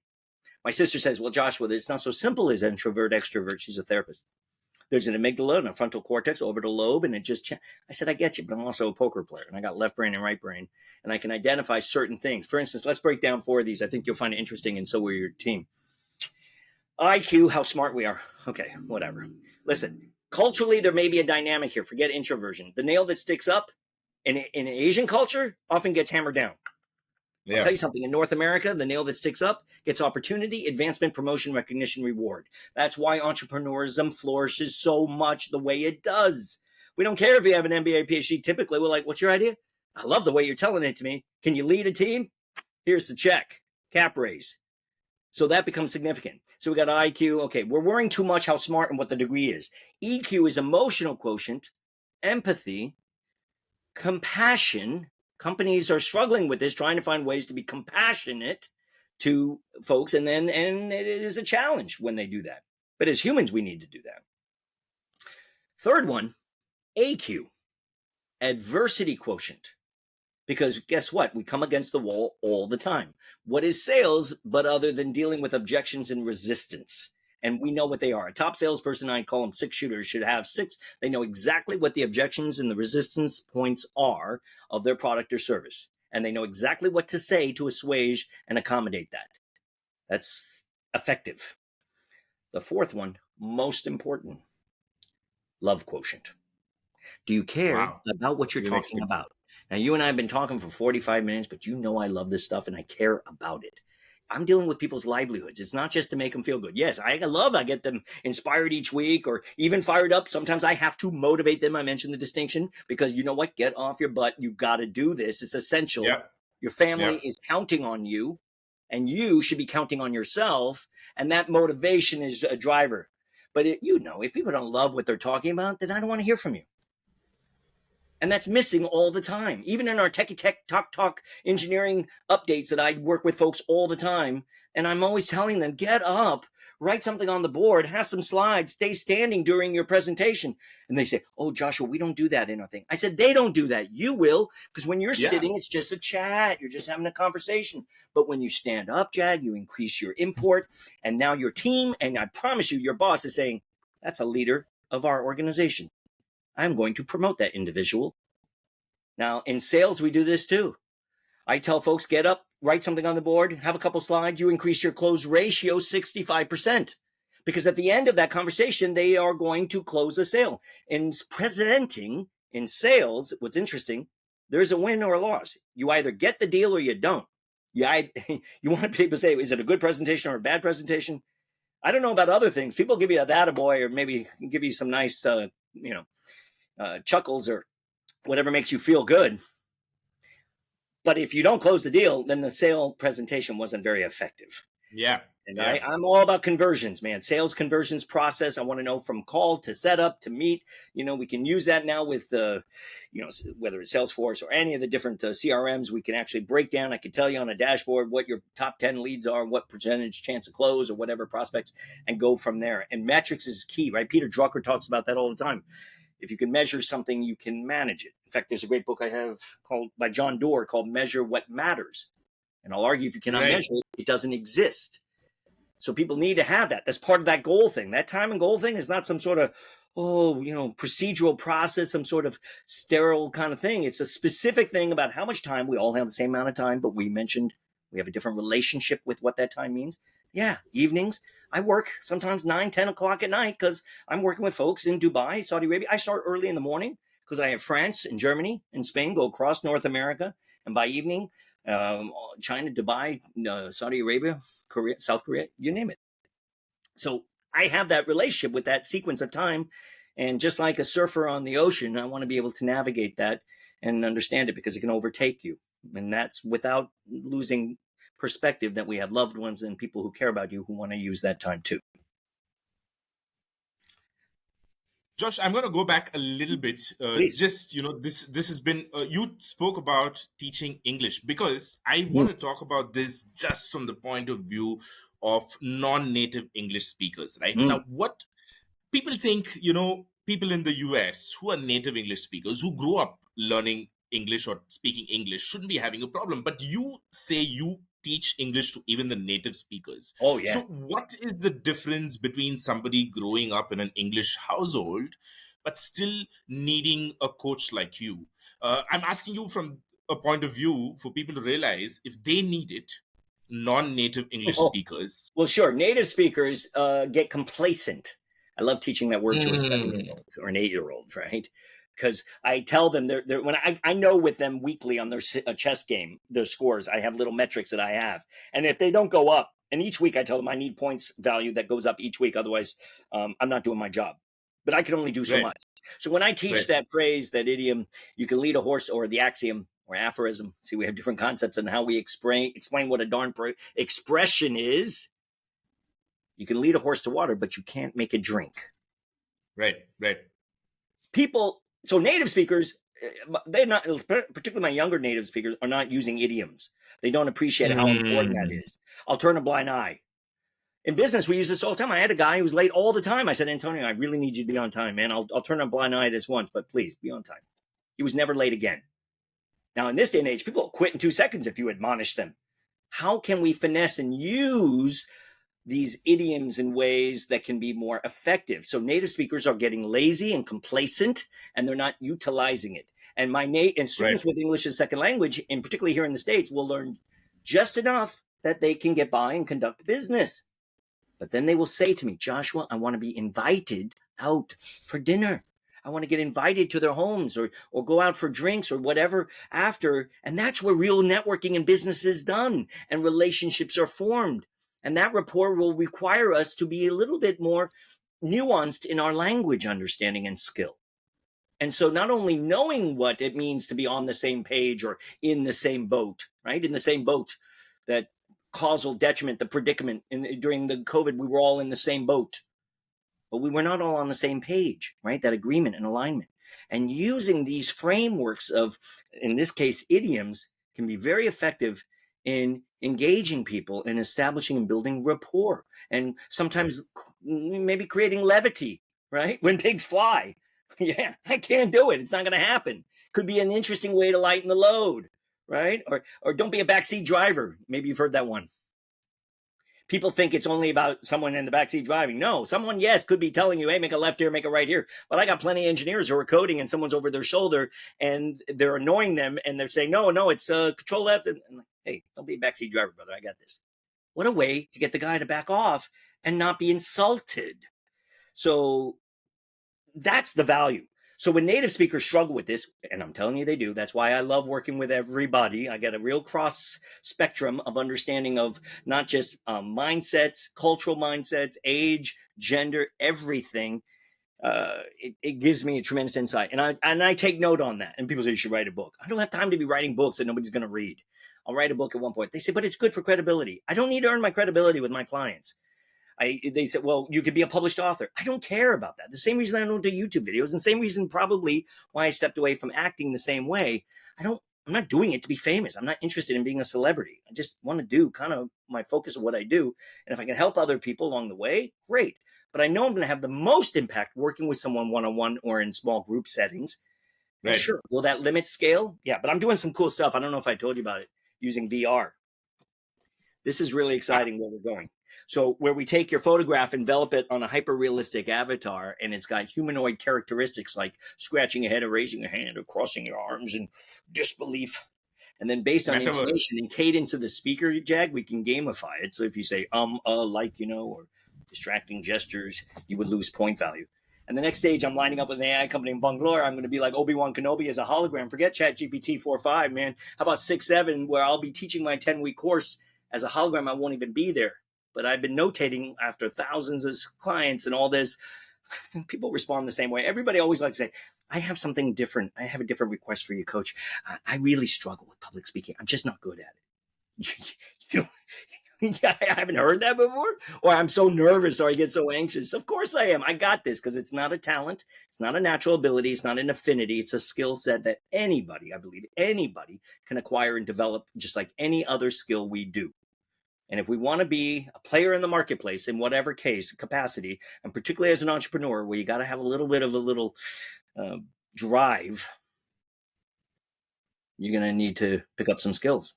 My sister says, well, Joshua, it's not so simple as introvert, extrovert. She's a therapist. There's an amygdala and a frontal cortex, orbital lobe, and I said, I get you, but I'm also a poker player, and I got left brain and right brain, and I can identify certain things. For instance, let's break down 4 of these. I think you'll find it interesting, and so will your team. IQ, how smart we are. Okay, whatever. Listen, culturally, there may be a dynamic here. Forget introversion. The nail that sticks up in Asian culture often gets hammered down. Yeah. I'll tell you something. In North America, the nail that sticks up gets opportunity, advancement, promotion, recognition, reward. That's why entrepreneurism flourishes so much the way it does. We don't care if you have an MBA, PhD. Typically, we're like, what's your idea? I love the way you're telling it to me. Can you lead a team? Here's the check. Cap raise. So that becomes significant. So we got IQ. Okay, we're worrying too much how smart and what the degree is. EQ is emotional quotient, empathy, compassion. Companies are struggling with this, trying to find ways to be compassionate to folks, and it is a challenge when they do that. But as humans, we need to do that. Third one, AQ, adversity quotient. Because guess what? We come against the wall all the time. What is sales but other than dealing with objections and resistance? And we know what they are. A top salesperson, I call them 6 shooters, should have 6. They know exactly what the objections and the resistance points are of their product or service. And they know exactly what to say to assuage and accommodate that. That's effective. The fourth one, most important, love quotient. Do you care about what you're talking about? Now, you and I have been talking for 45 minutes, but you know I love this stuff and I care about it. I'm dealing with people's livelihoods. It's not just to make them feel good. Yes, I get them inspired each week or even fired up. Sometimes I have to motivate them. I mentioned the distinction because you know what? Get off your butt. You got to do this. It's essential. Yep. Your family is counting on you and you should be counting on yourself. And that motivation is a driver. But if people don't love what they're talking about, then I don't want to hear from you. And that's missing all the time. Even in our techie tech talk engineering updates that I work with folks all the time. And I'm always telling them, get up, write something on the board, have some slides, stay standing during your presentation. And they say, oh, Joshua, we don't do that in our thing. I said, they don't do that. You will, because when you're sitting, it's just a chat. You're just having a conversation. But when you stand up, Jag, you increase your import. And now your team, and I promise you, your boss is saying, that's a leader of our organization. I'm going to promote that individual. Now, in sales, we do this too. I tell folks, get up, write something on the board, have a couple slides, you increase your close ratio 65%. Because at the end of that conversation, they are going to close a sale. In presenting in sales, what's interesting, there's a win or a loss. You either get the deal or you don't. You want people to say, is it a good presentation or a bad presentation? I don't know about other things. People give you a attaboy or maybe give you some nice, chuckles or whatever makes you feel good. But if you don't close the deal, then the sale presentation wasn't very effective. Yeah. And I'm all about conversions, man. Sales conversions process. I want to know from call to setup to meet. We can use that now with whether it's Salesforce or any of the different CRMs. We can actually break down. I can tell you on a dashboard what your top 10 leads are, what percentage chance of close or whatever prospects, and go from there. And metrics is key, right? Peter Drucker talks about that all the time. If you can measure something, you can manage it. In fact, there's a great book I have by John Doerr called Measure What Matters. And I'll argue if you cannot measure it, it doesn't exist. So people need to have that. That's part of that goal thing. That time and goal thing is not some sort of, procedural process, some sort of sterile kind of thing. It's a specific thing about how much time. We all have the same amount of time, but we mentioned we have a different relationship with what that time means. Yeah, evenings. I work sometimes 9, 10 o'clock at night because I'm working with folks in Dubai, Saudi Arabia. I start early in the morning because I have France and Germany and Spain go across North America. And by evening, China, Dubai, Saudi Arabia, Korea, South Korea, you name it. So I have that relationship with that sequence of time. And just like a surfer on the ocean, I want to be able to navigate that and understand it, because it can overtake you. And that's without losing perspective that we have loved ones and people who care about you who want to use that time too. Josh, I'm going to go back a little bit. Please. Just this has been. You spoke about teaching English, because I Mm. want to talk about this just from the point of view of non-native English speakers. Right Mm. now, what people think, people in the US who are native English speakers, who grew up learning English or speaking English, shouldn't be having a problem. But you say you teach English to even the native speakers. Oh, So, yeah. what is the difference between somebody growing up in an English household but still needing a coach like you? I'm asking you from a point of view for people to realize if they need it, non native English Oh, speakers. well, sure. Native speakers get complacent. I love teaching that word to a Mm, 7-year-old or an 8-year-old, right? Because I tell them they're when I know with them weekly on their chess game, their scores. I have little metrics that I have, and if they don't go up, and each week I tell them I need points value that goes up each week. Otherwise, I'm not doing my job. But I can only do so right, much. So when I teach right. that phrase, that idiom, you can lead a horse, or the axiom or aphorism. See, we have different concepts on how we explain what a darn expression is. You can lead a horse to water, but you can't make it drink. Right, right. People, so native speakers, they're not, particularly my younger native speakers, are not using idioms. They don't appreciate how important that Mm, is. I'll turn a blind eye. In business, we use this all the time. I had a guy who was late all the time. I said, Antonio, I really need you to be on time, man. I'll turn a blind eye this once, but please be on time. He was never late again. Now, in this day and age, people will quit in 2 seconds if you admonish them. How can we finesse and use these idioms in ways that can be more effective? So native speakers are getting lazy and complacent, and they're not utilizing it. And right, students with English as second language, and particularly here in the States, will learn just enough that they can get by and conduct business. But then they will say to me, Joshua, I want to be invited out for dinner. I want to get invited to their homes, or go out for drinks or whatever after. And that's where real networking in business is done and relationships are formed. And that rapport will require us to be a little bit more nuanced in our language understanding and skill. And so not only knowing what it means to be on the same page or in the same boat, right? In the same boat, that causal detriment, the predicament. During the COVID, we were all in the same boat, but we were not all on the same page, right? That agreement and alignment. And using these frameworks of, in this case, idioms, can be very effective in engaging people and establishing and building rapport, and sometimes maybe creating levity, right? When pigs fly. Yeah, I can't do it. It's not going to happen. Could be an interesting way to lighten the load, right? Or don't be a backseat driver. Maybe you've heard that one. People think it's only about someone in the backseat driving. No, someone, yes, could be telling you, hey, make a left here, make a right here. But I got plenty of engineers who are coding and someone's over their shoulder and they're annoying them and they're saying, no, it's control left. And like, hey, don't be a backseat driver, brother. I got this. What a way to get the guy to back off and not be insulted. So that's the value. So when native speakers struggle with this, and I'm telling you they do, that's why I love working with everybody. I get a real cross spectrum of understanding of not just mindsets, cultural mindsets, age, gender, everything. It gives me a tremendous insight. And I take note on that. And people say you should write a book. I don't have time to be writing books that nobody's going to read. I'll write a book at one point. They say, but it's good for credibility. I don't need to earn my credibility with my clients. They said, well, you could be a published author. I don't care about that. The same reason I don't do YouTube videos, and the same reason probably why I stepped away from acting the same way. I'm not doing it to be famous. I'm not interested in being a celebrity. I just want to do kind of my focus of what I do. And if I can help other people along the way, great. But I know I'm going to have the most impact working with someone one-on-one or in small group settings. Now, right. sure, will that limit scale? Yeah, but I'm doing some cool stuff. I don't know if I told you about it, using VR. This is really Ah, exciting where we're going. So where we take your photograph, envelop it on a hyper-realistic avatar, and it's got humanoid characteristics like scratching a head or raising a hand or crossing your arms and disbelief. And then based on metaverse. intonation and cadence of the speaker, Jag, we can gamify it. So if you say, like, or distracting gestures, you would lose point value. And the next stage, I'm lining up with an AI company in Bangalore. I'm going to be like Obi-Wan Kenobi as a hologram. Forget ChatGPT 4.5, man. How about 6.7, where I'll be teaching my 10-week course as a hologram. I won't even be there. But I've been notating after thousands of clients and all this, People respond the same way. Everybody always likes to say, I have something different. I have a different request for you, coach. I really struggle with public speaking. I'm just not good at it. You know, I haven't heard that before. Or I'm so nervous or I get so anxious. Of course I am. I got this because it's not a talent. It's not a natural ability. It's not an affinity. It's a skill set that anybody, I believe, anybody can acquire and develop just like any other skill we do. And if we want to be a player in the marketplace in whatever case, capacity, and particularly as an entrepreneur, where you got to have a little bit of a little drive, you're going to need to pick up some skills,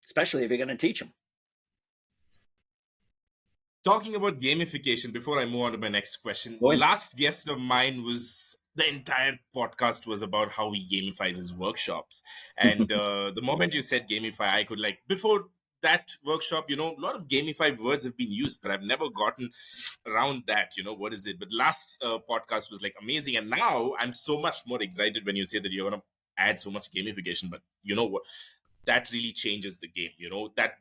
especially if you're going to teach them. Talking about gamification, before I move on to my next question, last guest of mine was the entire podcast was about how he gamifies his workshops. And the moment you said gamify, I could before that workshop, a lot of gamified words have been used, but I've never gotten around that, what is it? But last podcast was amazing. And now I'm so much more excited when you say that you're going to add so much gamification, but you know what? That really changes the game, that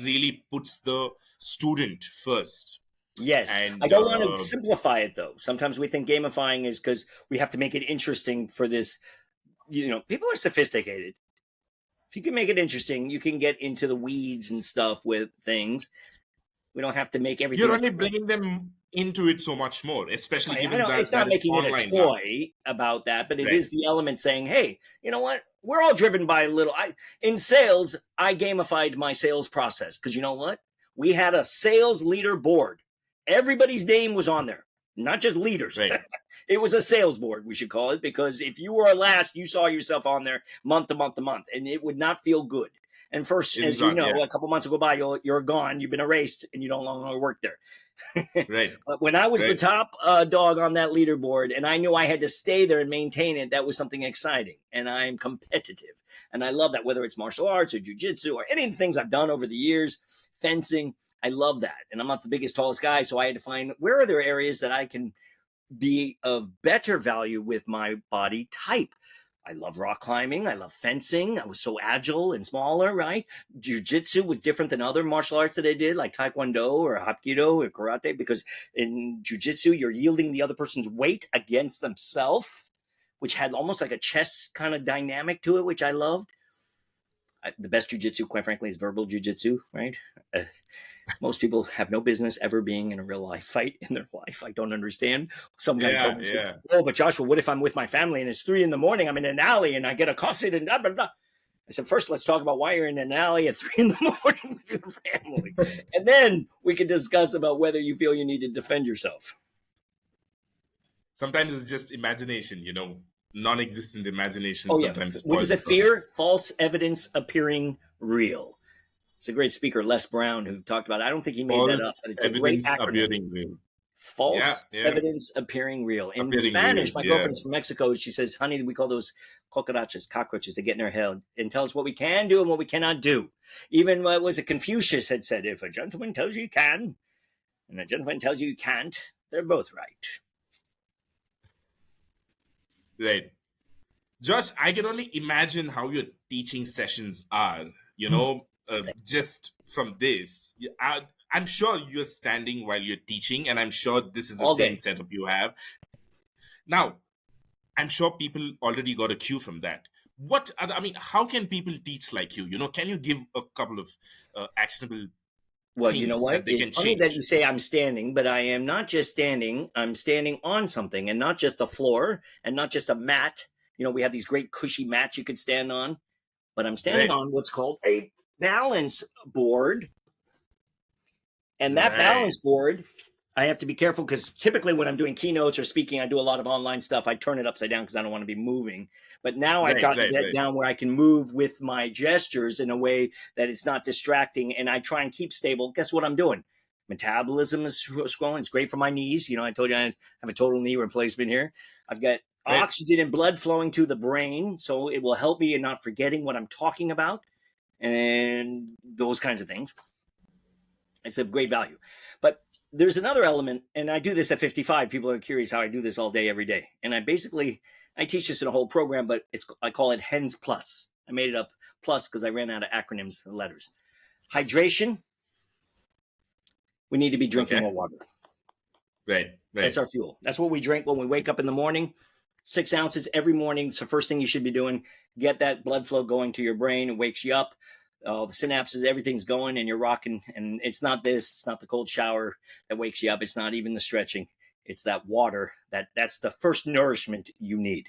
really puts the student first. Yes. And I don't want to simplify it though. Sometimes we think gamifying is because we have to make it interesting for this, people are sophisticated. If you can make it interesting, you can get into the weeds and stuff with things. We don't have to make everything. You're only bringing them into it so much more, especially given that it's not making it a toy about that, but it is the element saying, hey, you know what? We're all driven by in sales, I gamified my sales process because you know what? We had a sales leader board. Everybody's name was on there, not just leaders. Right. It was a sales board, we should call it, because if you were last, you saw yourself on there month to month to month, and it would not feel good. And first, as you know, a couple months will go by, you're gone, you've been erased, and you don't longer work there. Right. But when I was the top dog on that leaderboard, and I knew I had to stay there and maintain it, that was something exciting. And I'm competitive, and I love that. Whether it's martial arts or jujitsu or any of the things I've done over the years, fencing, I love that. And I'm not the biggest, tallest guy, so I had to find where are there areas that I can be of better value with my body type. I love rock climbing. I love fencing. I was so agile and smaller, right? Jiu-jitsu was different than other martial arts that I did, like Taekwondo or Hapkido or Karate, because in Jiu-jitsu, you're yielding the other person's weight against themselves, which had almost like a chess kind of dynamic to it, which I loved. The best Jiu-jitsu, quite frankly, is verbal Jiu-jitsu, right? Most people have no business ever being in a real life fight in their life. I don't understand. Some guy told me, oh, but Joshua, what if I'm with my family and it's 3 a.m, I'm in an alley and I get accosted and blah, blah, blah. I said, first, let's talk about why you're in an alley at 3 a.m. with your family. And then we can discuss about whether you feel you need to defend yourself. Sometimes it's just imagination, non-existent imagination. Oh, yeah. Sometimes What was it? Fear, false evidence appearing real. It's a great speaker, Les Brown, who talked about it. I don't think he made that up, but it's a great acronym. False evidence appearing real. In Spanish, my girlfriend's from Mexico. She says, honey, we call those cockroaches. They get in our head and tell us what we can do and what we cannot do. Even what was it? Confucius had said, if a gentleman tells you you can and a gentleman tells you you can't, they're both right. Right. Josh, I can only imagine how your teaching sessions are, just from this. I'm sure you're standing while you're teaching, and I'm sure this is the same setup you have. Now, I'm sure people already got a cue from that. How can people teach like you? Can you give a couple of actionable Well, you know what? It's funny that you say I'm standing, but I am not just standing. I'm standing on something, and not just a floor, and not just a mat. We have these great cushy mats you could stand on, but I'm standing on what's called a balance board. And that balance board, I have to be careful because typically when I'm doing keynotes or speaking, I do a lot of online stuff. I turn it upside down because I don't want to be moving. But now I've got to get down where I can move with my gestures in a way that it's not distracting. And I try and keep stable. Guess what I'm doing? Metabolism is scrolling. It's great for my knees. I told you I have a total knee replacement here. I've got oxygen and blood flowing to the brain. So it will help me in not forgetting what I'm talking about and those kinds of things. It's of great value. But there's another element, and I do this at 55. People are curious how I do this all day, every day. And I teach this in a whole program, but I call it HENZ Plus. I made it up plus because I ran out of acronyms and letters. Hydration. We need to be drinking more water. Right. That's Right. our fuel. That's what we drink when we wake up in the morning. 6 ounces every morning. It's the first thing you should be doing. Get that blood flow going to your brain. It wakes you up. The synapses, everything's going, and you're rocking. And it's not this. It's not the cold shower that wakes you up. It's not even the stretching. It's that water. That's the first nourishment you need.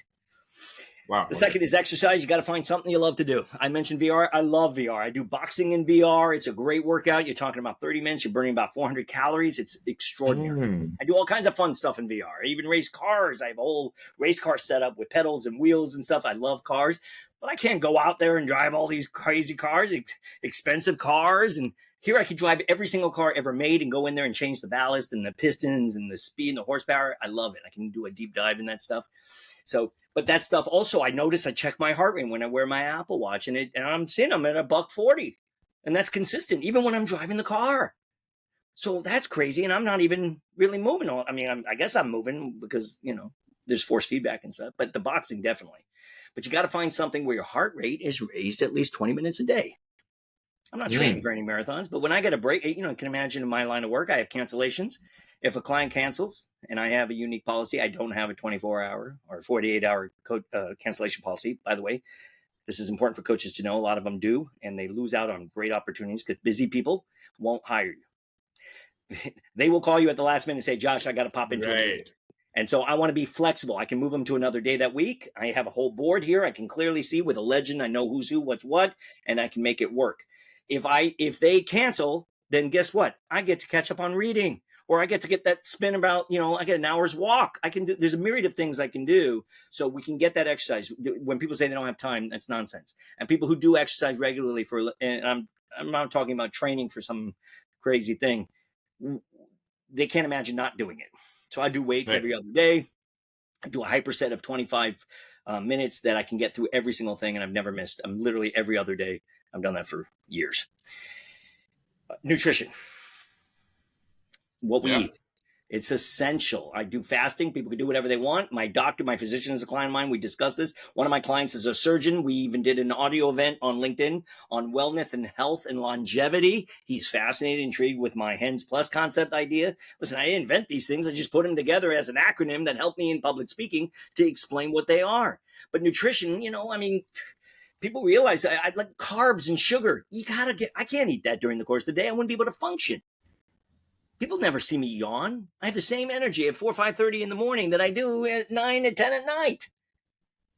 Wow. The Okay. second is exercise. You got to find something you love to do. I mentioned VR. I love VR. I do boxing in VR. It's a great workout. You're talking about 30 minutes. You're burning about 400 calories. It's extraordinary. Mm. I do all kinds of fun stuff in VR. I even race cars. I have a whole race car setup with pedals and wheels and stuff. I love cars, but I can't go out there and drive all these crazy cars, expensive cars. And here I could drive every single car ever made and go in there and change the ballast and the pistons and the speed and the horsepower. I love it. I can do a deep dive in that stuff. So, but that stuff also, I notice I check my heart rate when I wear my Apple Watch, and I'm seeing I'm at a $140, and that's consistent even when I'm driving the car. So that's crazy, and I'm not even really moving. I mean, I guess I'm moving because there's force feedback and stuff, but the boxing definitely. But you got to find something where your heart rate is raised at least 20 minutes a day. I'm not training for any marathons, but when I get a break, you can imagine in my line of work, I have cancellations. If a client cancels and I have a unique policy, I don't have a 24-hour or 48-hour cancellation policy. By the way, this is important for coaches to know. A lot of them do, and they lose out on great opportunities because busy people won't hire you. They will call you at the last minute and say, Josh, I got to pop into a meeting. And so I want to be flexible. I can move them to another day that week. I have a whole board here. I can clearly see with a legend. I know who's who, what's what, and I can make it work. If they cancel, then guess what? I get to catch up on reading, or I get to get that spin about, I get an hour's walk. There's a myriad of things I can do so we can get that exercise. When people say they don't have time, that's nonsense. And people who do exercise regularly and I'm not talking about training for some crazy thing. They can't imagine not doing it. So I do weights every other day. I do a hyperset of 25 minutes that I can get through every single thing, and I've never missed. I'm literally every other day. I've done that for years. Nutrition. What we eat. It's essential. I do fasting. People can do whatever they want. My doctor, my physician is a client of mine. We discussed this. One of my clients is a surgeon. We even did an audio event on LinkedIn on wellness and health and longevity. He's fascinated, intrigued with my HENZ Plus concept idea. Listen, I didn't invent these things. I just put them together as an acronym that helped me in public speaking to explain what they are. But nutrition, people realize I like carbs and sugar. I can't eat that during the course of the day. I wouldn't be able to function. People never see me yawn. I have the same energy at 4 or 5:30 in the morning that I do at 9 or 10 at night.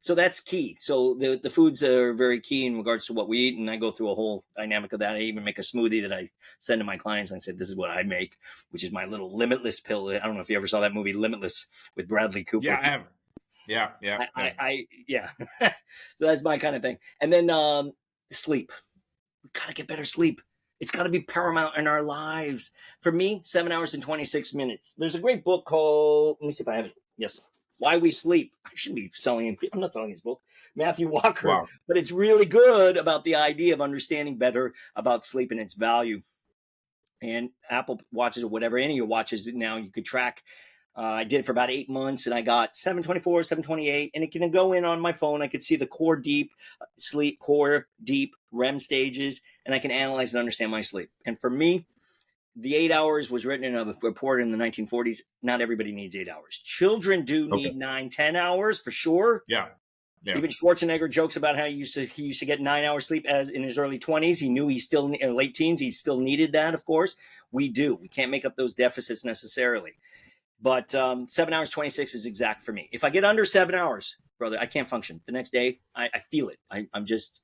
So that's key. So the foods are very key in regards to what we eat. And I go through a whole dynamic of that. I even make a smoothie that I send to my clients. And I said, this is what I make, which is my little Limitless pill. I don't know if you ever saw that movie Limitless with Bradley Cooper. Yeah, I have. Yeah. So that's my kind of thing. And then sleep. We got to get better sleep. It's got to be paramount in our lives. For me, 7 hours and 26 minutes. There's a great book called, let me see if I have it. Yes. Why We Sleep. I shouldn't be selling it. I'm not selling his book. Matthew Walker. Wow. But it's really good about the idea of understanding better about sleep and its value. And Apple Watches or whatever, any of your watches now, you could track. I did it for about 8 months, and I got 724, 728, and it can go in on my phone. I could see the core deep REM stages, and I can analyze and understand my sleep. And for me, the 8 hours was written in a report in the 1940s. Not everybody needs 8 hours. Children do need 9, 10 hours for sure. Yeah. Even Schwarzenegger jokes about how he used to get 9 hours sleep as in his early 20s. He knew he still in late teens. He still needed that. Of course, we do. We can't make up those deficits necessarily. But 7 hours, 26 is exact for me. If I get under 7 hours, brother, I can't function. The next day, I feel it. I'm just,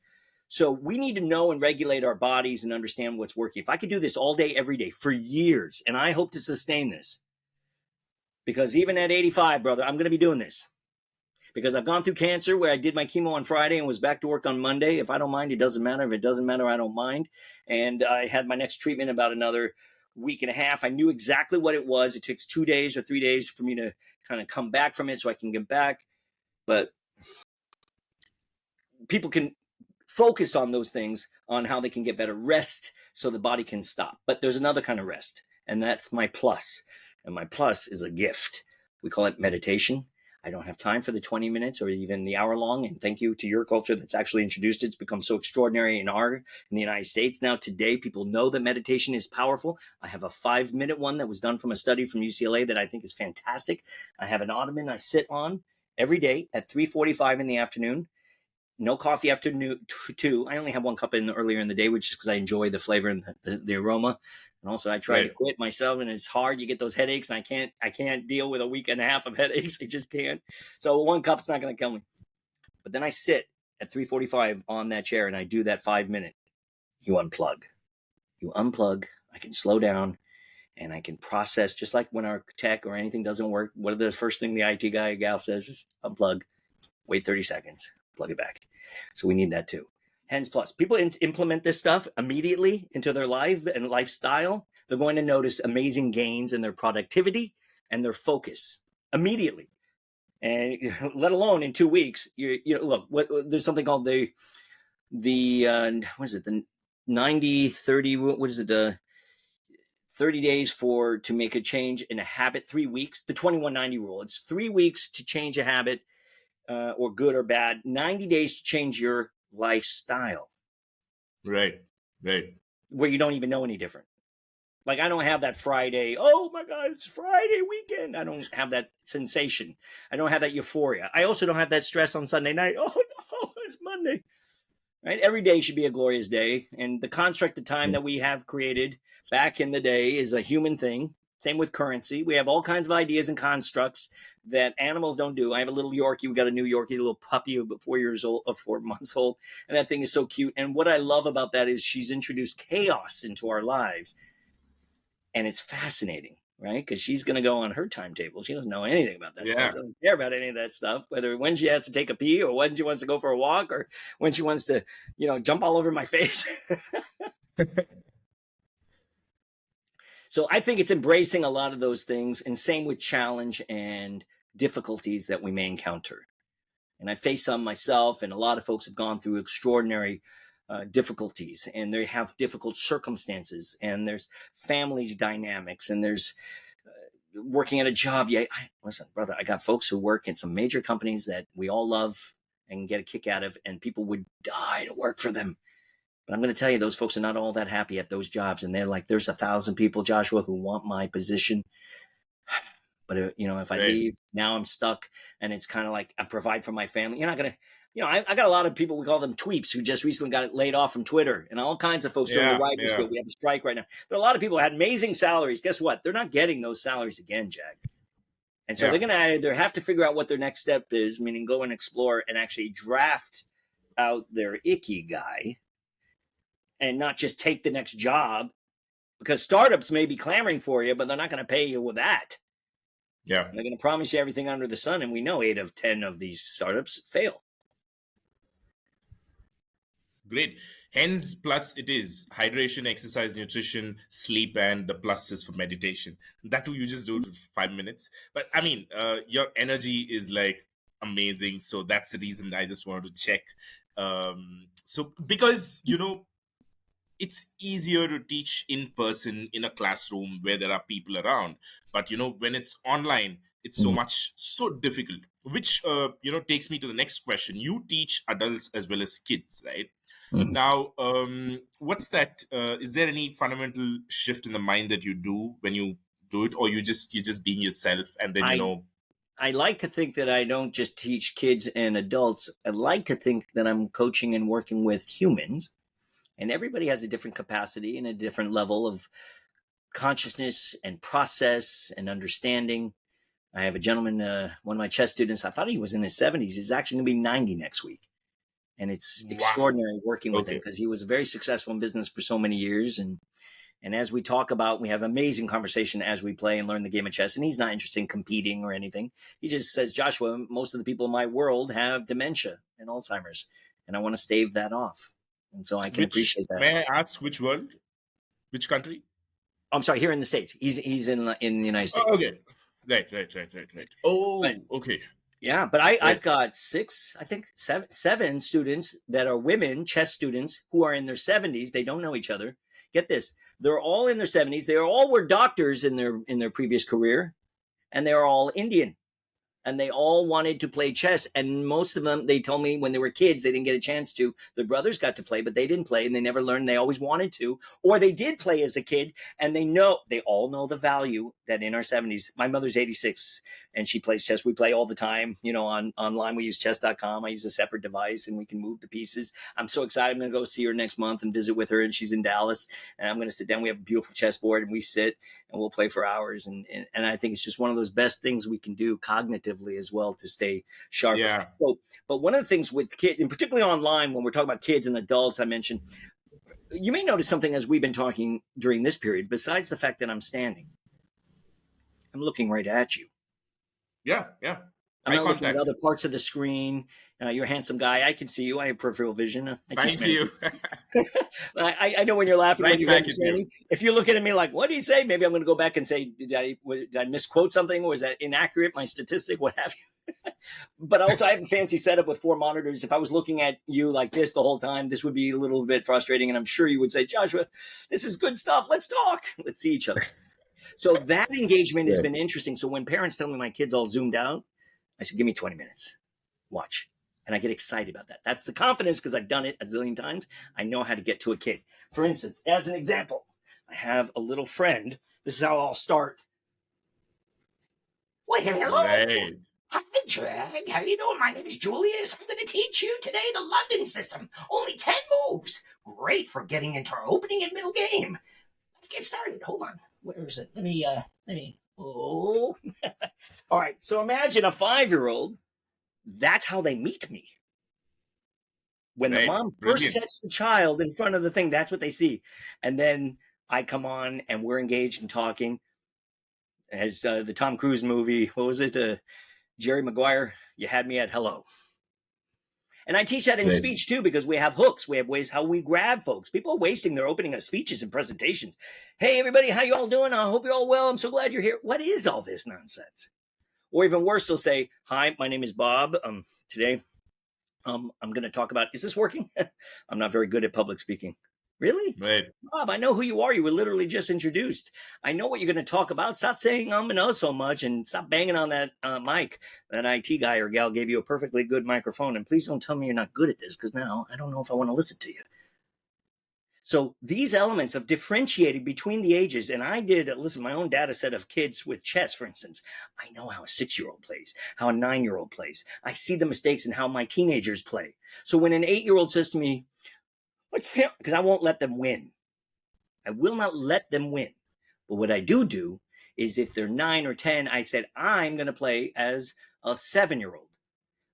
so we need to know and regulate our bodies and understand what's working. If I could do this all day, every day for years, and I hope to sustain this, because even at 85, brother, I'm going to be doing this. Because I've gone through cancer where I did my chemo on Friday and was back to work on Monday. If I don't mind, it doesn't matter. If it doesn't matter, I don't mind. And I had my next treatment about another week and a half. I knew exactly what it was. It takes 2 days or 3 days for me to kind of come back from it so I can get back. But people can focus on those things, on how they can get better rest so the body can stop. But there's another kind of rest, and that's my plus. And my plus is a gift. We call it meditation. I don't have time for the 20 minutes or even the hour long. And thank you to your culture that's actually introduced it. It's become so extraordinary in the United States. Now today, people know that meditation is powerful. I have a 5-minute one that was done from a study from UCLA that I think is fantastic. I have an ottoman I sit on every day at 3:45 in the afternoon. No coffee after 2. I only have 1 cup earlier in the day, which is because I enjoy the flavor and the aroma. And also, I try to Right. quit myself, and it's hard. You get those headaches, and I can't deal with a week and a half of headaches. I just can't. So 1 cup's not going to kill me. But then I sit at 3:45 on that chair, and I do that 5-minute. You unplug. I can slow down, and I can process. Just like when our tech or anything doesn't work, what are the first thing the IT guy or gal says is unplug. Wait 30 seconds, plug it back. So we need that too. HENZ Plus. People implement this stuff immediately into their life and lifestyle. They're going to notice amazing gains in their productivity and their focus immediately. And let alone in 2 weeks, look, there's something called the what is it? The 90-30, what is it? 30 days to make a change in a habit, 3 weeks, the 21-90 rule. It's 3 weeks to change a habit. Or good or bad, 90 days to change your lifestyle. Right. Where you don't even know any different. Like I don't have that Friday, oh my God, it's Friday weekend. I don't have that sensation. I don't have that euphoria. I also don't have that stress on Sunday night. Oh no, it's Monday. Right? Every day should be a glorious day. And the construct of time that we have created back in the day is a human thing. Same with currency. We have all kinds of ideas and constructs that animals don't do. I have a little Yorkie. We got a new Yorkie, a little puppy about 4 years old, 4 months old. And that thing is so cute. And what I love about that is she's introduced chaos into our lives. And it's fascinating, right? Because she's going to go on her timetable. She doesn't know anything about that stuff. She doesn't care about any of that stuff, whether when she has to take a pee or when she wants to go for a walk or when she wants to, jump all over my face. So I think it's embracing a lot of those things, and same with challenge and difficulties that we may encounter. And I face some myself, and a lot of folks have gone through extraordinary difficulties, and they have difficult circumstances, and there's family dynamics, and there's working at a job. Yeah, listen, brother, I got folks who work in some major companies that we all love and get a kick out of, and people would die to work for them. But I'm going to tell you, those folks are not all that happy at those jobs. And they're like, there's 1,000 people, Joshua, who want my position. But, if I leave, now I'm stuck. And it's kind of like I provide for my family. You're not going to, I got a lot of people, we call them tweeps, who just recently got laid off from Twitter. And all kinds of folks during the writers' group. We have a strike right now. There are a lot of people who had amazing salaries. Guess what? They're not getting those salaries again, Jag. And so they're going to either have to figure out what their next step is, meaning go and explore and actually draft out their Ikigai, and not just take the next job, because startups may be clamoring for you, but they're not going to pay you with that. Yeah. They're going to promise you everything under the sun. And we know 8 of 10 of these startups fail. Great. HENZ Plus it is. Hydration, exercise, nutrition, sleep, and the plus is for meditation. That too, you just do it for 5 minutes. But I mean, your energy is like amazing. So that's the reason I just wanted to check. So because, it's easier to teach in person in a classroom where there are people around, but when it's online, it's so difficult, which takes me to the next question. You teach adults as well as kids, right? Now, what's that? Is there any fundamental shift in the mind that you do when you do it, or you're just being yourself, and then I like to think that I don't just teach kids and adults. I like to think that I'm coaching and working with humans. And everybody has a different capacity and a different level of consciousness and process and understanding. I have a gentleman, one of my chess students, I thought he was in his 70s. He's actually going to be 90 next week. And it's extraordinary working with him, because he was very successful in business for so many years. And as we talk about, we have amazing conversation as we play and learn the game of chess. And he's not interested in competing or anything. He just says, Joshua, most of the people in my world have dementia and Alzheimer's, and I want to stave that off. And so I can appreciate that. May I ask which world? Which country? I'm sorry, here in the States. He's in the United States. Oh, okay. Right. Oh, okay. Yeah, but I've got 7 students that are women, chess students, who are in their 70s. They don't know each other. Get this. They're all in their 70s. They all were doctors in their previous career, and they're all Indian. and they all wanted to play chess. And most of them, they told me when they were kids, they didn't get a chance to. Their brothers got to play, but they didn't play, and they never learned. They always wanted to, or they did play as a kid, and they all know the value that in our 70s. My mother's 86, and she plays chess. We play all the time, online. We use chess.com. I use a separate device, and we can move the pieces. I'm so excited. I'm going to go see her next month and visit with her, and she's in Dallas, and I'm going to sit down. We have a beautiful chessboard, and we sit and we'll play for hours. And I think it's just one of those best things we can do cognitively as well to stay sharp. Yeah. So, but one of the things with kids, and particularly online, when we're talking about kids and adults, I mentioned, you may notice something as we've been talking during this period, besides the fact that I'm standing, I'm looking right at you. Yeah. Yeah. I'm not looking at other parts of the screen. You're a handsome guy. I can see you. I have peripheral vision. Thank you. I know when you're laughing, Right when you're understanding. If you're looking at me like, what do you say? Maybe I'm going to go back and say, did I misquote something? Was that inaccurate? My statistic, what have you? But also, I have a fancy setup with 4 monitors. If I was looking at you like this the whole time, this would be a little bit frustrating. And I'm sure you would say, Joshua, this is good stuff. Let's talk. Let's see each other. So that engagement has been interesting. So when parents tell me my kid's all zoomed out, I said, give me 20 minutes. Watch. And I get excited about that. That's the confidence because I've done it a zillion times. I know how to get to a kid. For instance, as an example, I have a little friend. This is how I'll start. Well, hello. Right. Hi, Jack. How you doing? My name is Julius. I'm going to teach you today the London system. Only 10 moves. Great for getting into our opening and middle game. Let's get started. Hold on. Where is it? Let me. Oh. All right. So imagine a 5-year-old. That's how they meet me. When the mom first sets the child in front of the thing, that's what they see. And then I come on and we're engaged and talking. As the Tom Cruise movie, what was it? Jerry Maguire, you had me at hello. And I teach that in speech too, because we have hooks. We have ways how we grab folks. People are wasting their opening speeches and presentations. Hey, everybody, how you all doing? I hope you're all well. I'm so glad you're here. What is all this nonsense? Or even worse, they'll say, hi, my name is Bob. Today, I'm going to talk about, is this working? I'm not very good at public speaking. Really? Right. Bob, I know who you are. You were literally just introduced. I know what you're going to talk about. Stop saying and oh so much and stop banging on that mic. That IT guy or gal gave you a perfectly good microphone. And please don't tell me you're not good at this because now I don't know if I want to listen to you. So these elements of differentiating between the ages, and I did, my own data set of kids with chess, for instance. I know how a 6-year-old plays, how a 9-year-old plays. I see the mistakes in how my teenagers play. So when an 8-year-old says to me, I can't, because I won't let them win. I will not let them win. But what I do is if they're 9 or 10, I said, I'm going to play as a 7-year-old.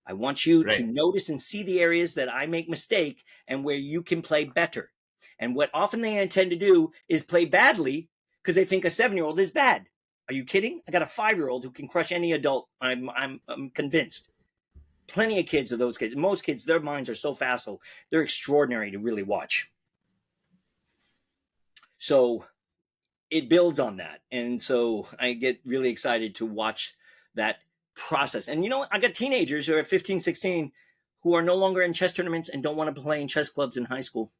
I want you to notice and see the areas that I make mistake and where you can play better. And what often they intend to do is play badly because they think a 7-year-old is bad. Are you kidding? I got a 5-year-old who can crush any adult. I'm convinced. Plenty of kids are those kids. Most kids, their minds are so facile. They're extraordinary to really watch. So it builds on that. And so I get really excited to watch that process. And I got teenagers who are 15, 16 who are no longer in chess tournaments and don't want to play in chess clubs in high school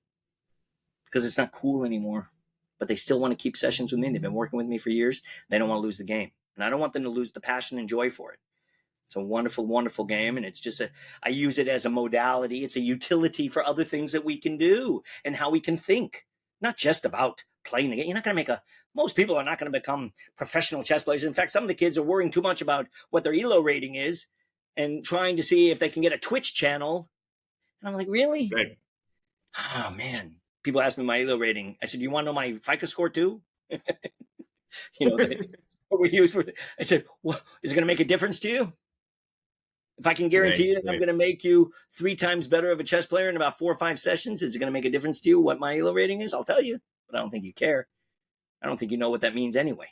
because it's not cool anymore. But they still want to keep sessions with me. They've been working with me for years. They don't want to lose the game. And I don't want them to lose the passion and joy for it. It's a wonderful, wonderful game. And it's just I use it as a modality. It's a utility for other things that we can do and how we can think, not just about playing the game. You're not going to most people are not going to become professional chess players. In fact, some of the kids are worrying too much about what their ELO rating is and trying to see if they can get a Twitch channel. And I'm like, really? Right. Oh, man. People ask me my ELO rating. I said, do you want to know my FICO score too? What we use for. I said, well, is it going to make a difference to you? If I can guarantee you that I'm going to make you 3 times better of a chess player in about 4 or 5 sessions, is it going to make a difference to you what my ELO rating is? I'll tell you, but I don't think you care. I don't think you know what that means anyway.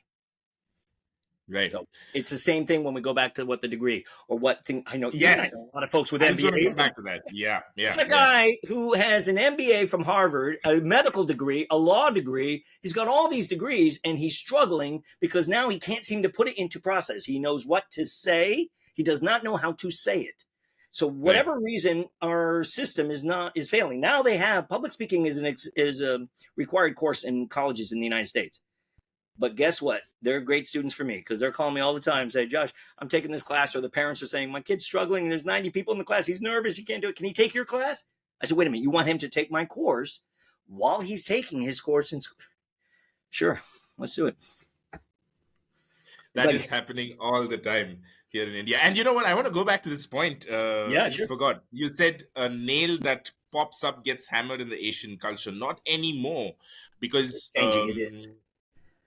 Right. So it's the same thing when we go back to what the degree or what thing. I know. Yes. I know a lot of folks with MBAs. MBAs. Back to that. Yeah. There's a guy who has an MBA from Harvard, a medical degree, a law degree. He's got all these degrees, and he's struggling because now he can't seem to put it into process. He knows what to say. He does not know how to say it. So whatever reason, our system is failing. Now they have public speaking is a required course in colleges in the United States. But guess what? They're great students for me because they're calling me all the time, say, Josh, I'm taking this class, or the parents are saying, my kid's struggling and there's 90 people in the class. He's nervous. He can't do it. Can he take your class? I said, wait a minute. You want him to take my course while he's taking his course in school? Sure. Let's do it. It's That is like, happening all the time here in India. And you know what? I want to go back to this point. yeah, I just sure. forgot. You said a nail that pops up gets hammered in the Asian culture. Not anymore, It's because changing. It is.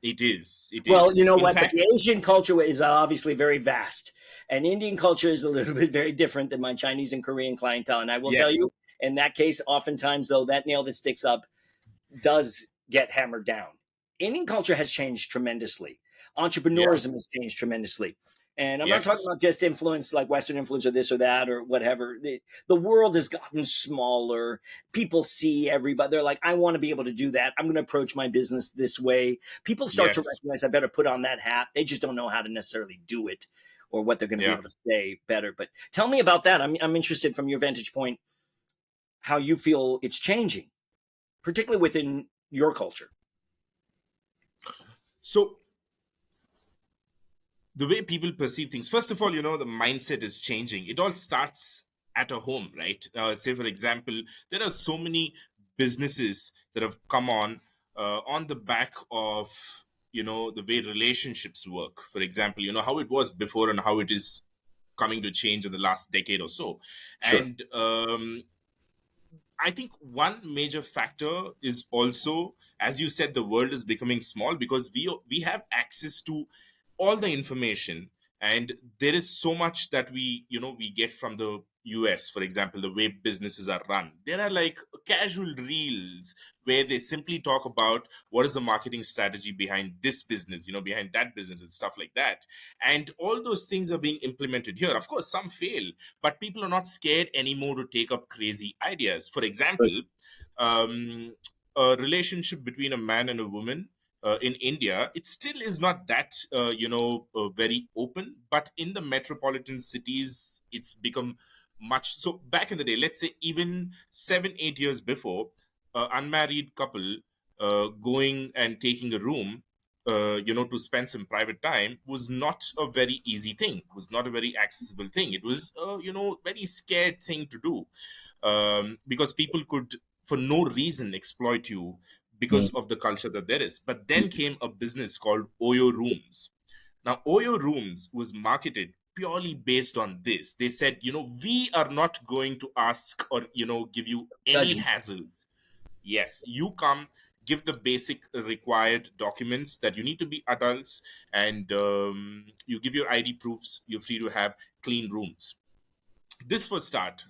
it is. It Well, is. you know In what? fact, The Asian culture is obviously very vast, and Indian culture is a little bit very different than my Chinese and Korean clientele. And I will tell yes, you, in that case, oftentimes, though, that nail that sticks up does get hammered down. Indian culture has changed tremendously. yeah, Entrepreneurism has changed tremendously. And I'm not talking yes, about just influence like Western influence or this or that or whatever. The world has gotten smaller. People see everybody. They're like, I want to be able to do that. I'm going to approach my business this way. People start to yes, recognize I better put on that hat. They just don't know how to necessarily do it or what they're going to be yeah. able to say better. But tell me about that. I'm interested from your vantage point how you feel it's changing, particularly within your culture. So the way people perceive things, first of all, the mindset is changing. It all starts at a home, right? Say for example, there are so many businesses that have come on the back of the way relationships work. For example, how it was before and how it is coming to change in the last decade or so. Sure. And I think one major factor is also, as you said, the world is becoming small because we have access to all the information, and there is so much that we get from the US. For example, the way businesses are run, there are like casual reels where they simply talk about what is the marketing strategy behind this business, behind that business, and stuff like that. And all those things are being implemented here. Of course, some fail, but people are not scared anymore to take up crazy ideas. For Good. example, um, a relationship between a man and a woman in India, it still is not that very open. But in the metropolitan cities, it's become much. So back in the day, let's say even 7 8 years before, unmarried couple going and taking a room to spend some private time was not a very easy thing, was not a very accessible thing. It was very scared thing to do, because people could for no reason exploit you because Mm. of the culture that there is. But then came a business called Oyo Rooms. Now Oyo Rooms was marketed purely based on this. They said, we are not going to ask or give you any Judgment. hassles. Yes, you come, give the basic required documents that you need to be adults, and you give your ID proofs. You're free to have clean rooms. This for start,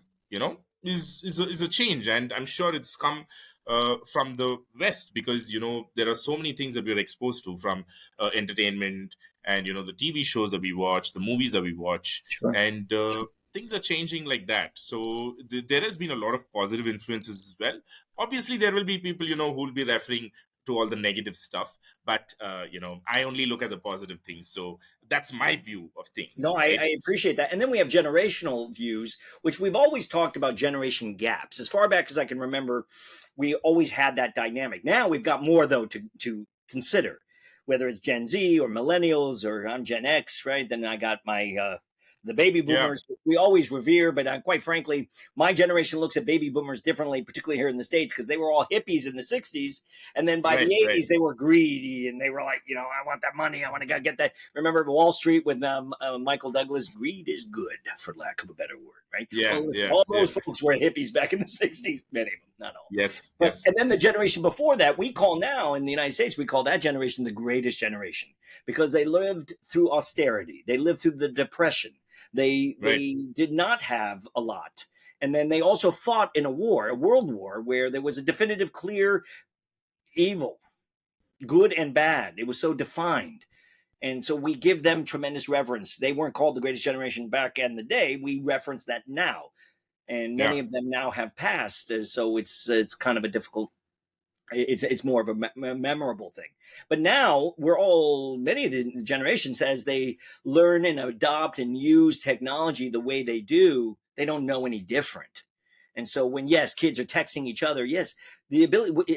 is a change, and I'm sure it's come from the West, because there are so many things that we're exposed to from entertainment, and the TV shows that we watch, the movies that we watch, Sure. and things are changing like that. So there has been a lot of positive influences as well. Obviously there will be people who will be referring to all the negative stuff, but I only look at the positive things. So that's my view of No, things, I right? appreciate that. And then we have generational views, which we've always talked about generation gaps. As far back as I can remember, we always had that dynamic. Now we've got more, though, to consider, whether it's Gen Z or millennials or I'm Gen X, right? Then I got my the baby Yeah, boomers we always revere, but quite frankly, my generation looks at baby boomers differently, particularly here in the States, because they were all hippies in the 60s. And then by the right, right. 80s, they were greedy and they were like, I want that money. I want to go get that. Remember Wall Street with Michael Douglas? Greed is good, for lack of a better word, right? Yeah, Well, listen, yeah, all yeah. those folks were hippies back in the 60s, many of them, not all. Yes, But yes. and then the generation before that, we call now in the United States, we call that generation the greatest generation because they lived through austerity. They lived through the depression. Right. They did not have a lot. And then they also fought in a war, a world war, where there was a definitive, clear evil, good and bad. It was so defined. And so we give them tremendous reverence. They weren't called the greatest generation back in the day. We reference that now. And Yeah, many of them now have passed. So it's kind of a difficult, it's more of a memorable thing. But now we're all, many of the generations, as they learn and adopt and use technology the way they do, they don't know any different. And so when, yes, kids are texting each other, yes, the ability,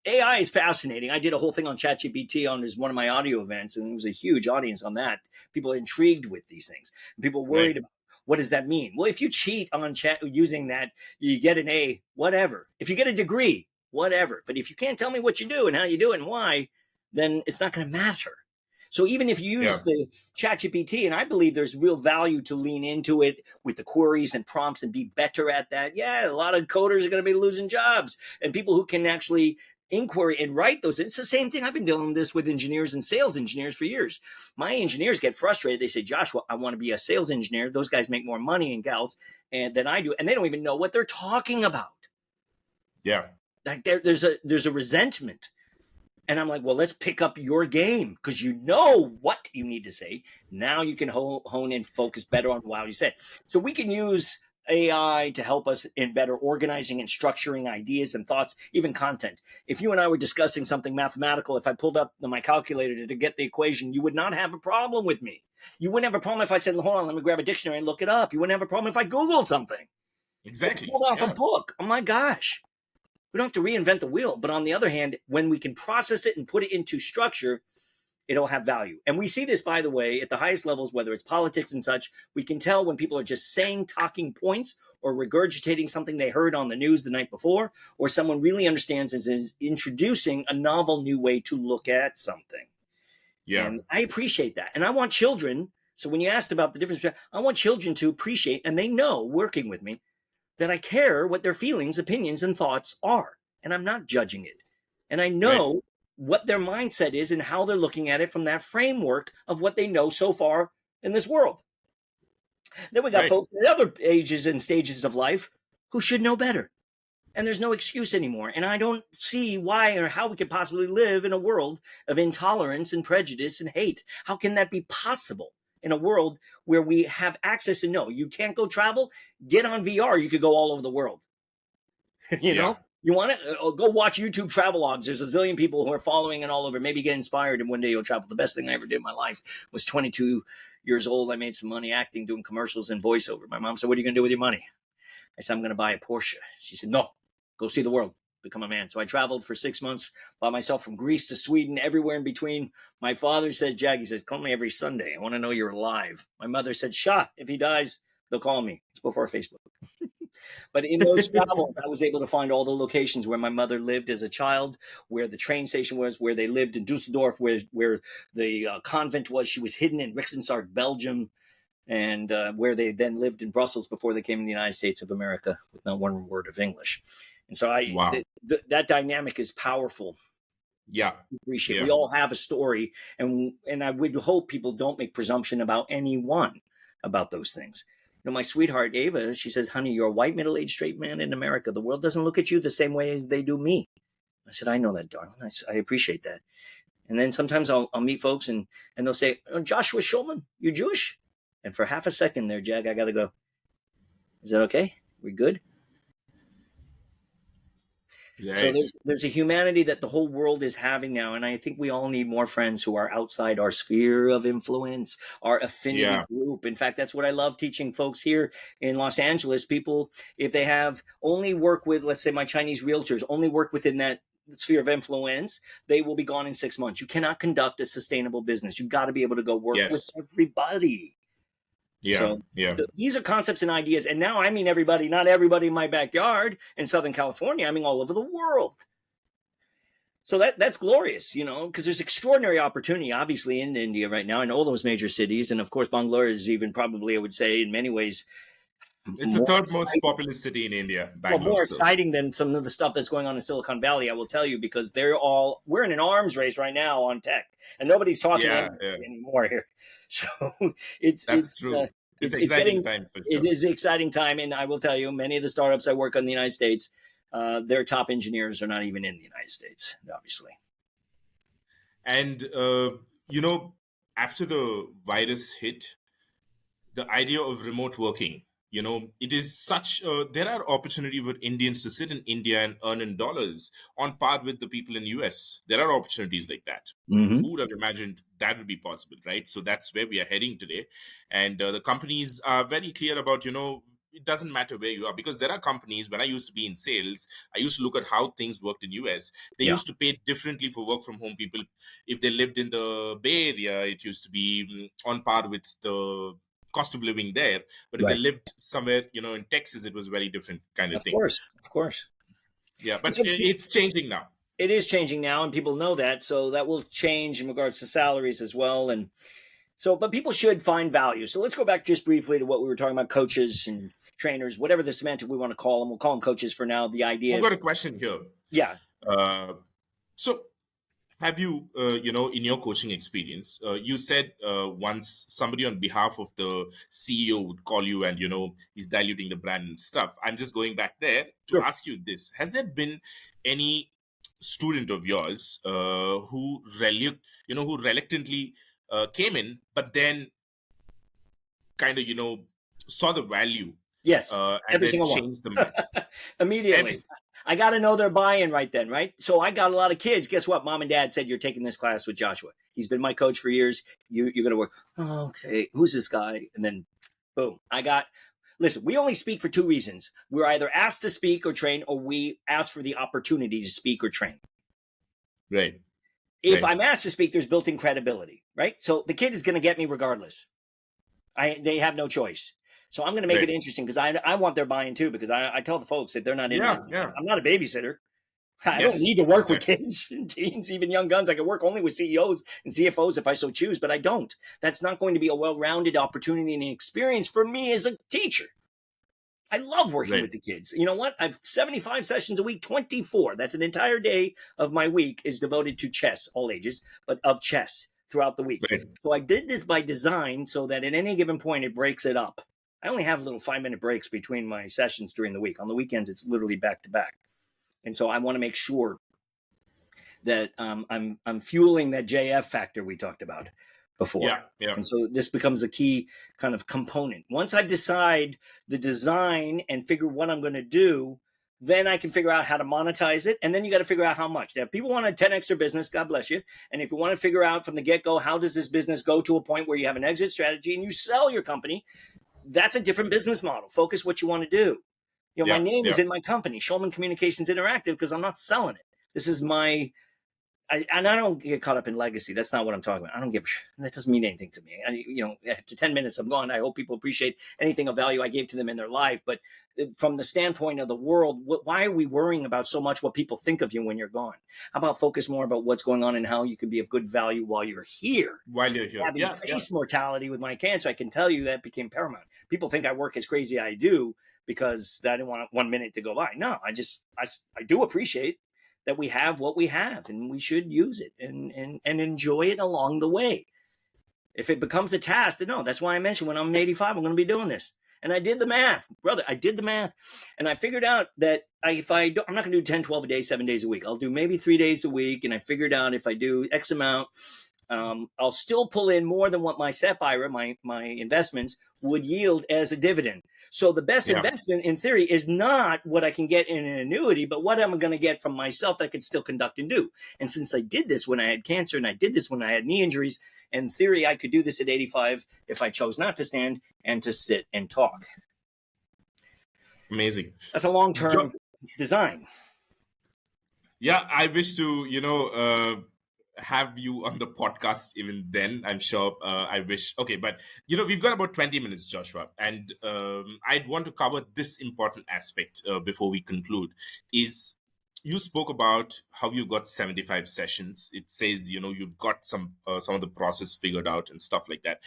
AI is fascinating. I did a whole thing on ChatGPT on one of my audio events, and it was a huge audience on that. People are intrigued with these things. People worried Right. about what does that mean? Well, if you cheat on chat using that, you get an A, whatever. If you get a degree, whatever. But if you can't tell me what you do and how you do it and why, then it's not going to matter. So even if you use Yeah. the ChatGPT, and I believe there's real value to lean into it with the queries and prompts and be better at that. Yeah, a lot of coders are going to be losing jobs, and people who can actually inquiry and write those. It's the same thing. I've been doing this with engineers and sales engineers for years. My engineers get frustrated. They say, Joshua, I want to be a sales engineer. Those guys make more money and gals than I do, and they don't even know what they're talking about. Yeah. Like there's a resentment. And I'm like, well, let's pick up your game because you know what you need to say. Now you can hone in, focus better on what you said. So we can use AI to help us in better organizing and structuring ideas and thoughts, even content. If you and I were discussing something mathematical, if I pulled up my calculator to get the equation, you would not have a problem with me. You wouldn't have a problem if I said, hold on, let me grab a dictionary and look it up. You wouldn't have a problem if I Googled something or Exactly. pulled off a Yeah. book. Oh my gosh. We don't have to reinvent the wheel. But on the other hand, when we can process it and put it into structure, it'll have value. And we see this, by the way, at the highest levels, whether it's politics and such. We can tell when people are just saying talking points or regurgitating something they heard on the news the night before, or someone really understands and is introducing a novel new way to look at something. Yeah. And I appreciate that. And I want children. So when you asked about the difference, I want children to appreciate, and they know working with me, that I care what their feelings, opinions, and thoughts are. And I'm not judging it. And I Right. know what their mindset is and how they're looking at it from that framework of what they know so far in this world. Then we got Right. folks in other ages and stages of life who should know better. And there's no excuse anymore. And I don't see why or how we could possibly live in a world of intolerance and prejudice and hate. How can that be possible in a world where we have access to know you can't go travel? Get on VR. You could go all over the world. You Yeah. know, you want to go watch YouTube travel logs. There's a zillion people who are following it all over. Maybe get inspired, and one day you'll travel. The best thing I ever did in my life was 22 years old. I made some money acting, doing commercials and voiceover. My mom said, "What are you going to do with your money?" I said, "I'm going to buy a Porsche." She said, "No, go see the world, become a man." So I traveled for 6 months by myself from Greece to Sweden, everywhere in between. My father says, "Jag," he says, "call me every Sunday. I want to know you're alive." My mother said, "Shah, if he dies, they'll call me." It's before Facebook. But in those travels, I was able to find all the locations where my mother lived as a child, where the train station was, where they lived in Dusseldorf, where the convent was. She was hidden in Rixensart, Belgium, and where they then lived in Brussels before they came to the United States of America with not one word of English. And so Wow. that dynamic is powerful. Yeah. Appreciate. We Yeah. all have a story, and I would hope people don't make presumption about anyone about those things. You know, my sweetheart Ava, she says, "Honey, you're a white middle-aged straight man in America. The world doesn't look at you the same way as they do me." I said, "I know that, darling. I appreciate that." And then sometimes I'll meet folks and they'll say, "Oh, Joshua Schulman, you Jewish?" And for half a second there, Jag, I got to go, "Is that okay? We good?" So Right. there's a humanity that the whole world is having now, and I think we all need more friends who are outside our sphere of influence, our affinity Yeah. group. In fact, that's what I love teaching folks here in Los Angeles. People, if they have only work with, let's say, my Chinese realtors, only work within that sphere of influence, they will be gone in 6 months. You cannot conduct a sustainable business. You've got to be able to go work with Yes. everybody. Yeah. So Yeah. these are concepts and ideas. And now I mean everybody, not everybody in my backyard in Southern California. I mean all over the world. So that's glorious, you know, because there's extraordinary opportunity, obviously, in India right now, in all those major cities. And of course, Bangalore is even probably, I would say, in many ways, It's the more third most exciting. populous city in India, Well, Bangalore. more So exciting than some of the stuff that's going on in Silicon Valley, I will tell you, because we're in an arms race right now on tech, and nobody's talking yeah, energy yeah, anymore here. So it's that's it's uh, true. It's it's exciting getting times for it sure. is an exciting time, and I will tell you, many of the startups I work on in the United States, their top engineers are not even in the United States, obviously. And you know, after the virus hit, the idea of remote working, it is such there are opportunity for Indians to sit in India and earn in dollars on par with the people in US. There are opportunities like that. Mm-hmm. Who would have imagined that would be possible, right? So that's where we are heading today. And the companies are very clear about it doesn't matter where you are, because there are companies, when I used to be in sales, I used to look at how things worked in US. They Yeah. used to pay differently for work from home people. If they lived in the Bay Area, it used to be on par with the cost of living there. But if they Right. lived somewhere, in Texas, it was very different kind of Of thing. course. Of course. Yeah, And but so it's changing now. it is changing now, and people know that. So that will change in regards to salaries as well. And so, but people should find value. So let's go back just briefly to what we were talking about: coaches and trainers, whatever the semantic we want to call them. We'll call them coaches for now. The idea I've is, got a question here. yeah, Uh, so have you, in your coaching experience, you said once somebody on behalf of the CEO would call you and, he's diluting the brand and stuff. I'm just going back there to sure. ask you this. Has there been any student of yours who reluctantly came in, but then kind of, saw the value Yes, and every then single one. changed the mind? Immediately. Every, I got to know their buy-in right then, right? So I got a lot of kids. Guess what? Mom and dad said, you're taking this class with Joshua. He's been my coach for years. You're going to work. Oh, okay. Who's this guy? And then boom, listen, we only speak for two reasons. We're either asked to speak or train, or we ask for the opportunity to speak or train. right. If Right. I'm asked to speak, there's built-in credibility, right? So the kid is going to get me regardless. They have no choice. So I'm going to make it interesting, because I want their buy-in too, because I tell the folks that they're not in. Yeah. Yeah. I'm not a babysitter. I don't Yes. need to work with Exactly. kids and teens, even young guns. I can work only with CEOs and CFOs if I so choose, but I don't. That's not going to be a well-rounded opportunity and experience for me as a teacher. I love working with Right. the kids. You know what? I've 75 sessions a week, 24. That's an entire day of my week is devoted to chess, all ages, but of chess throughout the week. Right. So I did this by design so that at any given point, it breaks it up. I only have little 5-minute breaks between my sessions during the week. On the weekends, it's literally back to back. And so I want to make sure that I'm fueling that JF factor we talked about before. Yeah. Yeah. And so this becomes a key kind of component. Once I decide the design and figure what I'm going to do, then I can figure out how to monetize it. And then you got to figure out how much. Now, if people want to 10x their business, God bless you. And if you want to figure out from the get-go, how does this business go to a point where you have an exit strategy and you sell your company, that's a different business model. Focus what you want to do. My Yeah. name Yeah. is in my company, Schulman Communications Interactive, because I'm not selling it. This is my and I don't get caught up in legacy. That's not what I'm talking about. I don't give. That doesn't mean anything to me. After 10 minutes, I'm gone. I hope people appreciate anything of value I gave to them in their life. But from the standpoint of the world, why are we worrying about so much what people think of you when you're gone? How about focus more about what's going on and how you can be of good value while you're here? While you're here. Having Yeah. Yeah. faced mortality with my cancer, I can tell you that became paramount. People think I work as crazy as I do because I didn't want 1 minute to go by. No, I do appreciate that we have what we have, and we should use it and enjoy it along the way. If it becomes a task, then no, that's why I mentioned when I'm 85, I'm going to be doing this. And I did the math, brother. I did the math. And I figured out that I'm not going to do 10, 12 a day, 7 days a week. I'll do maybe 3 days a week. And I figured out if I do X amount, I'll still pull in more than what my SEP IRA, my investments, would yield as a dividend. So the best Yeah. investment in theory is not what I can get in an annuity, but what I'm going to get from myself that I can still conduct and do. And since I did this when I had cancer and I did this when I had knee injuries, in theory, I could do this at 85 if I chose not to stand and to sit and talk. Amazing. That's a long-term design. Yeah, I wish to, have you on the podcast even then. I'm sure I wish. Okay, but we've got about 20 minutes, Joshua, and I'd want to cover this important aspect before we conclude. Is you spoke about how you got 75 sessions. It says you've got some of the process figured out and stuff like that.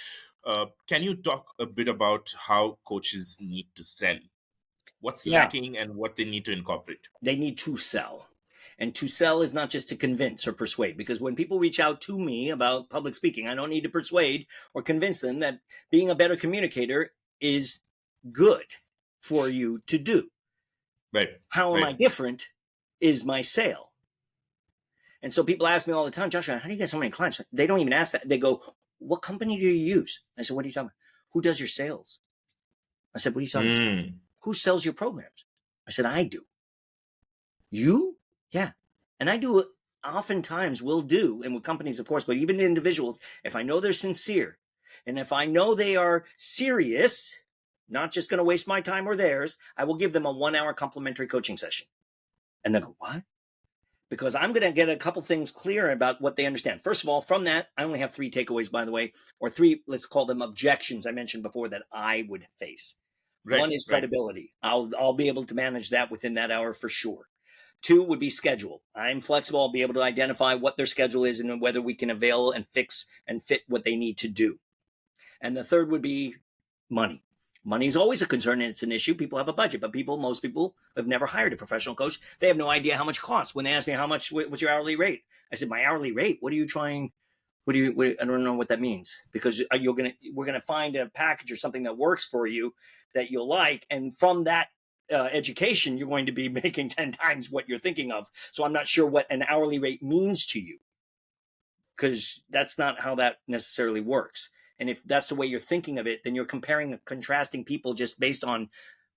Can you talk a bit about how coaches need to sell? What's Yeah, lacking and what they need to incorporate? they need to sell. And to sell is not just to convince or persuade, because when people reach out to me about public speaking, I don't need to persuade or convince them that being a better communicator is good for you to do. Right. How am I Right. different is my sale. And so people ask me all the time, Joshua, how do you get so many clients? They don't even ask that. They go, what company do you use? I said, what are you talking about? Who does your sales? I said, what are you talking about? Who sells your programs? I said, I do. You? Yeah. And I do it oftentimes, will do, and with companies, of course, but even individuals, if I know they're sincere and if I know they are serious, not just going to waste my time or theirs. I will give them a 1 hour complimentary coaching session. And they go, what? Because I'm going to get a couple things clear about what they understand. First of all, from that, I only have 3 takeaways, by the way, or 3, let's call them objections I mentioned before that I would face. Right, One is right. credibility. I'll be able to manage that within that hour for sure. 2 would be schedule. I'm flexible. I'll be able to identify what their schedule is and whether we can avail and fix and fit what they need to do. And the 3rd would be money. Money is always a concern and it's an issue. People have a budget, but most people have never hired a professional coach. They have no idea how much it costs. When they ask me what's your hourly rate? I said, my hourly rate? I don't know what that means, because we're going to find a package or something that works for you that you'll like. And from that education, you're going to be making 10 times what you're thinking of. So I'm not sure what an hourly rate means to you, because that's not how that necessarily works. And if that's the way you're thinking of it, then you're comparing and contrasting people just based on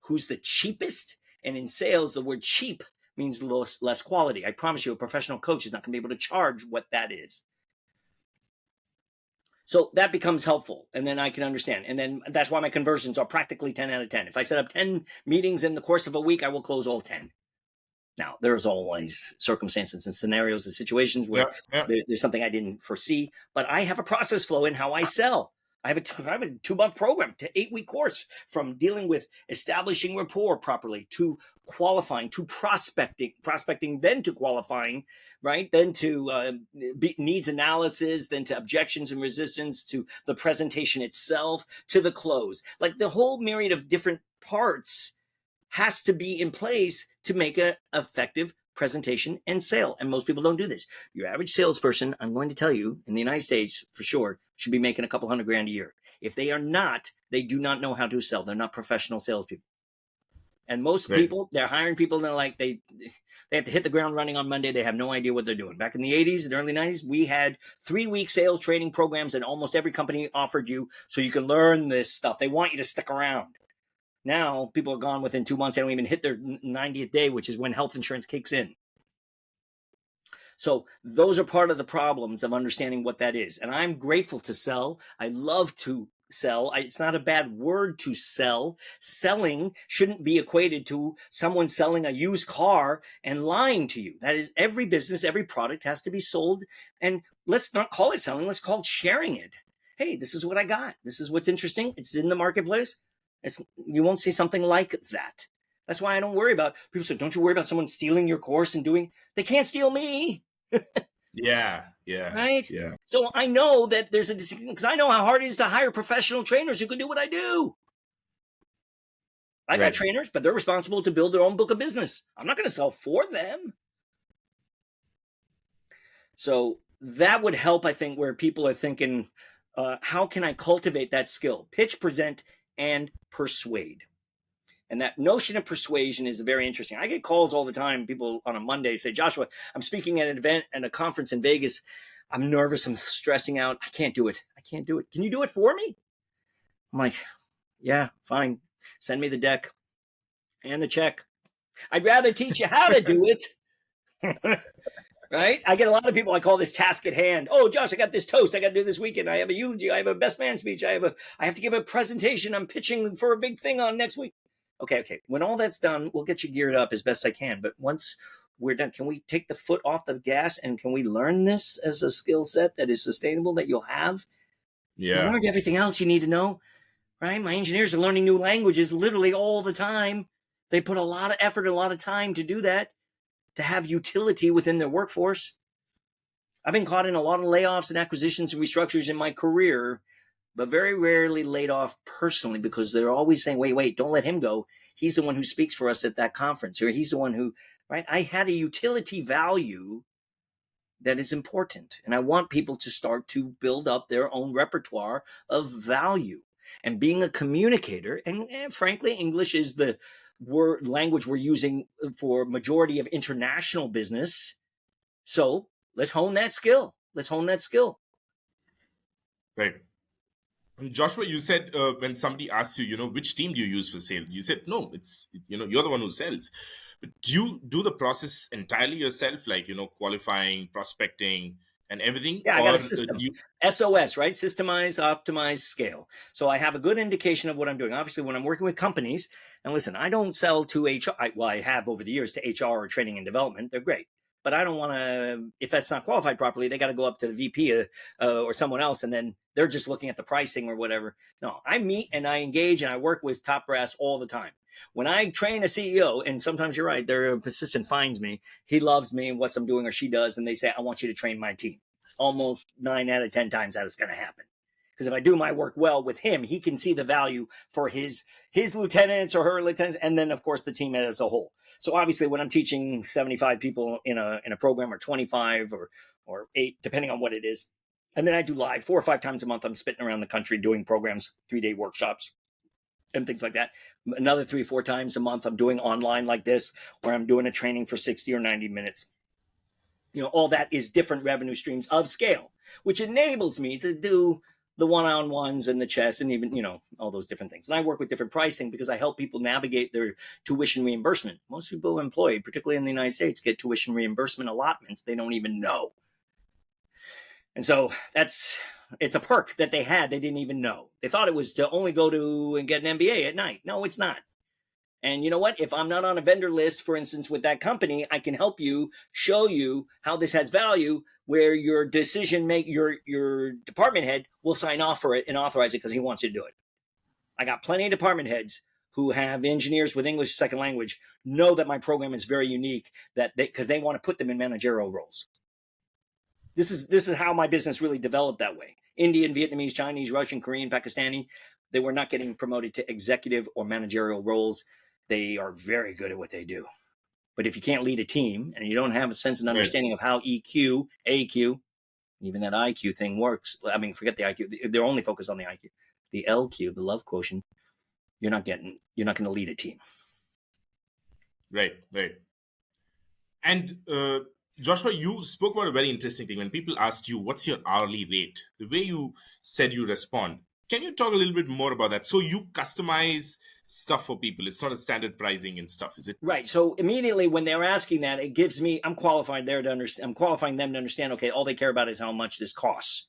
who's the cheapest. And in sales, the word cheap means less quality. I promise you, a professional coach is not going to be able to charge what that is. So that becomes helpful. And then I can understand. And then that's why my conversions are practically 10 out of 10. If I set up 10 meetings in the course of a week, I will close all 10. Now, there's always circumstances and scenarios and situations where there's something I didn't foresee, but I have a process flow in how I sell. I have a 2-month program to 8-week course, from dealing with establishing rapport properly to qualifying, to prospecting, then to qualifying, right? Then to needs analysis, then to objections and resistance, to the presentation itself, to the close. Like, the whole myriad of different parts has to be in place to make an effective presentation and sale. And most people don't do this. Your average salesperson, I'm going to tell you, in the United States for sure, should be making a couple $100,000 a year. If they are not, they do not know how to sell. They're not professional salespeople. And most people, they're hiring people, and they're like, they have to hit the ground running on Monday. They have no idea what they're doing. Back in the 80s and early 90s, we had 3-week sales training programs that almost every company offered you, so you can learn this stuff. They want you to stick around. Now, people are gone within 2 months. They don't even hit their 90th day, which is when health insurance kicks in. So those are part of the problems of understanding what that is. And I'm grateful to sell. I love to sell. It's not a bad word to sell. Selling shouldn't be equated to someone selling a used car and lying to you. That is, every business, every product has to be sold. And let's not call it selling. Let's call it sharing it. Hey, this is what I got. This is what's interesting. It's in the marketplace. You won't see something like that. That's why I don't worry about, people say, don't you worry about someone stealing your course and they can't steal me. Yeah. Right? Yeah. So I know that there's a distinction, because I know how hard it is to hire professional trainers who can do what I do. I got trainers, but they're responsible to build their own book of business. I'm not going to sell for them. So that would help, I think, where people are thinking, how can I cultivate that skill? Pitch, present, and persuade. And that notion of persuasion is very interesting. I get calls all the time. People on a Monday say, Joshua, I'm speaking at an event and a conference in Vegas. I'm nervous. I'm stressing out. I can't do it. Can you do it for me? I'm like, yeah, fine. Send me the deck and the check. I'd rather teach you how to do it. Right? I get a lot of people, I call this task at hand. Oh, Josh, I got this toast I got to do this weekend. I have a eulogy. I have a best man speech. I have to give a presentation. I'm pitching for a big thing on next week. Okay. When all that's done, we'll get you geared up as best I can. But once we're done, can we take the foot off the gas, and can we learn this as a skill set that is sustainable, that you'll have? Yeah. You learned everything else you need to know, right? My engineers are learning new languages literally all the time. They put a lot of effort, a lot of time to do that, to have utility within their workforce. I've been caught in a lot of layoffs and acquisitions and restructures in my career, but very rarely laid off personally, because they're always saying, wait, don't let him go. He's the one who speaks for us at that conference, or he's the one who, right? I had a utility value that is important. And I want people to start to build up their own repertoire of value. And being a communicator, and frankly, English is the language we're using for majority of international business. So let's hone that skill. Right. Joshua, you said when somebody asks you, which team do you use for sales? You said, no, it's, you're the one who sells. But do you do the process entirely yourself, like, qualifying, prospecting, and everything, Yeah, I got or a system. do you? SOS, right? Systemize, optimize, scale. So I have a good indication of what I'm doing. Obviously, when I'm working with companies, and listen, I don't sell to HR. Well, I have over the years to HR or training and development. They're great. But I don't want to, if that's not qualified properly, they got to go up to the VP or someone else, and then they're just looking at the pricing or whatever. No, I meet and I engage and I work with top brass all the time. When I train a CEO, and sometimes you're right, their assistant finds me, he loves me and what I'm doing, or she does, and they say, I want you to train my team. Almost 9 out of 10 times that is going to happen. Because if I do my work well with him, he can see the value for his lieutenants or her lieutenants, and then of course the team as a whole. So obviously, when I'm teaching 75 people in a program, or 25 or 8, depending on what it is, and then I do live 4 or 5 times a month. I'm spitting around the country doing programs, 3-day workshops, and things like that. Another 3 or 4 times a month, I'm doing online like this, where I'm doing a training for 60 or 90 minutes. All that is different revenue streams of scale, which enables me to do the one-on-ones and the chess and even, all those different things. And I work with different pricing because I help people navigate their tuition reimbursement. Most people employed, particularly in the United States, get tuition reimbursement allotments they don't even know. And so it's a perk that they didn't even know. They thought it was to only go to and get an MBA at night. No, it's not. And you know what? If I'm not on a vendor list, for instance, with that company, I can help you, show you how this has value, where your your department head will sign off for it and authorize it because he wants you to do it. I got plenty of department heads who have engineers with English as a second language know that my program is very unique, because they want to put them in managerial roles. This is how my business really developed that way. Indian, Vietnamese, Chinese, Russian, Korean, Pakistani, they were not getting promoted to executive or managerial roles. They are very good at what they do. But if you can't lead a team and you don't have a sense and understanding of how EQ, AQ, even that IQ thing works, I mean, forget the IQ. They're only focused on the IQ. The LQ, the love quotient, you're not going to lead a team. Right. And Joshua, you spoke about a very interesting thing. When people asked you, what's your hourly rate? The way you said you respond. Can you talk a little bit more about that? So you customize stuff for people. It's not a standard pricing and stuff, is it? Right. So immediately when they're asking that, it gives me, I'm qualifying them to understand, okay, all they care about is how much this costs.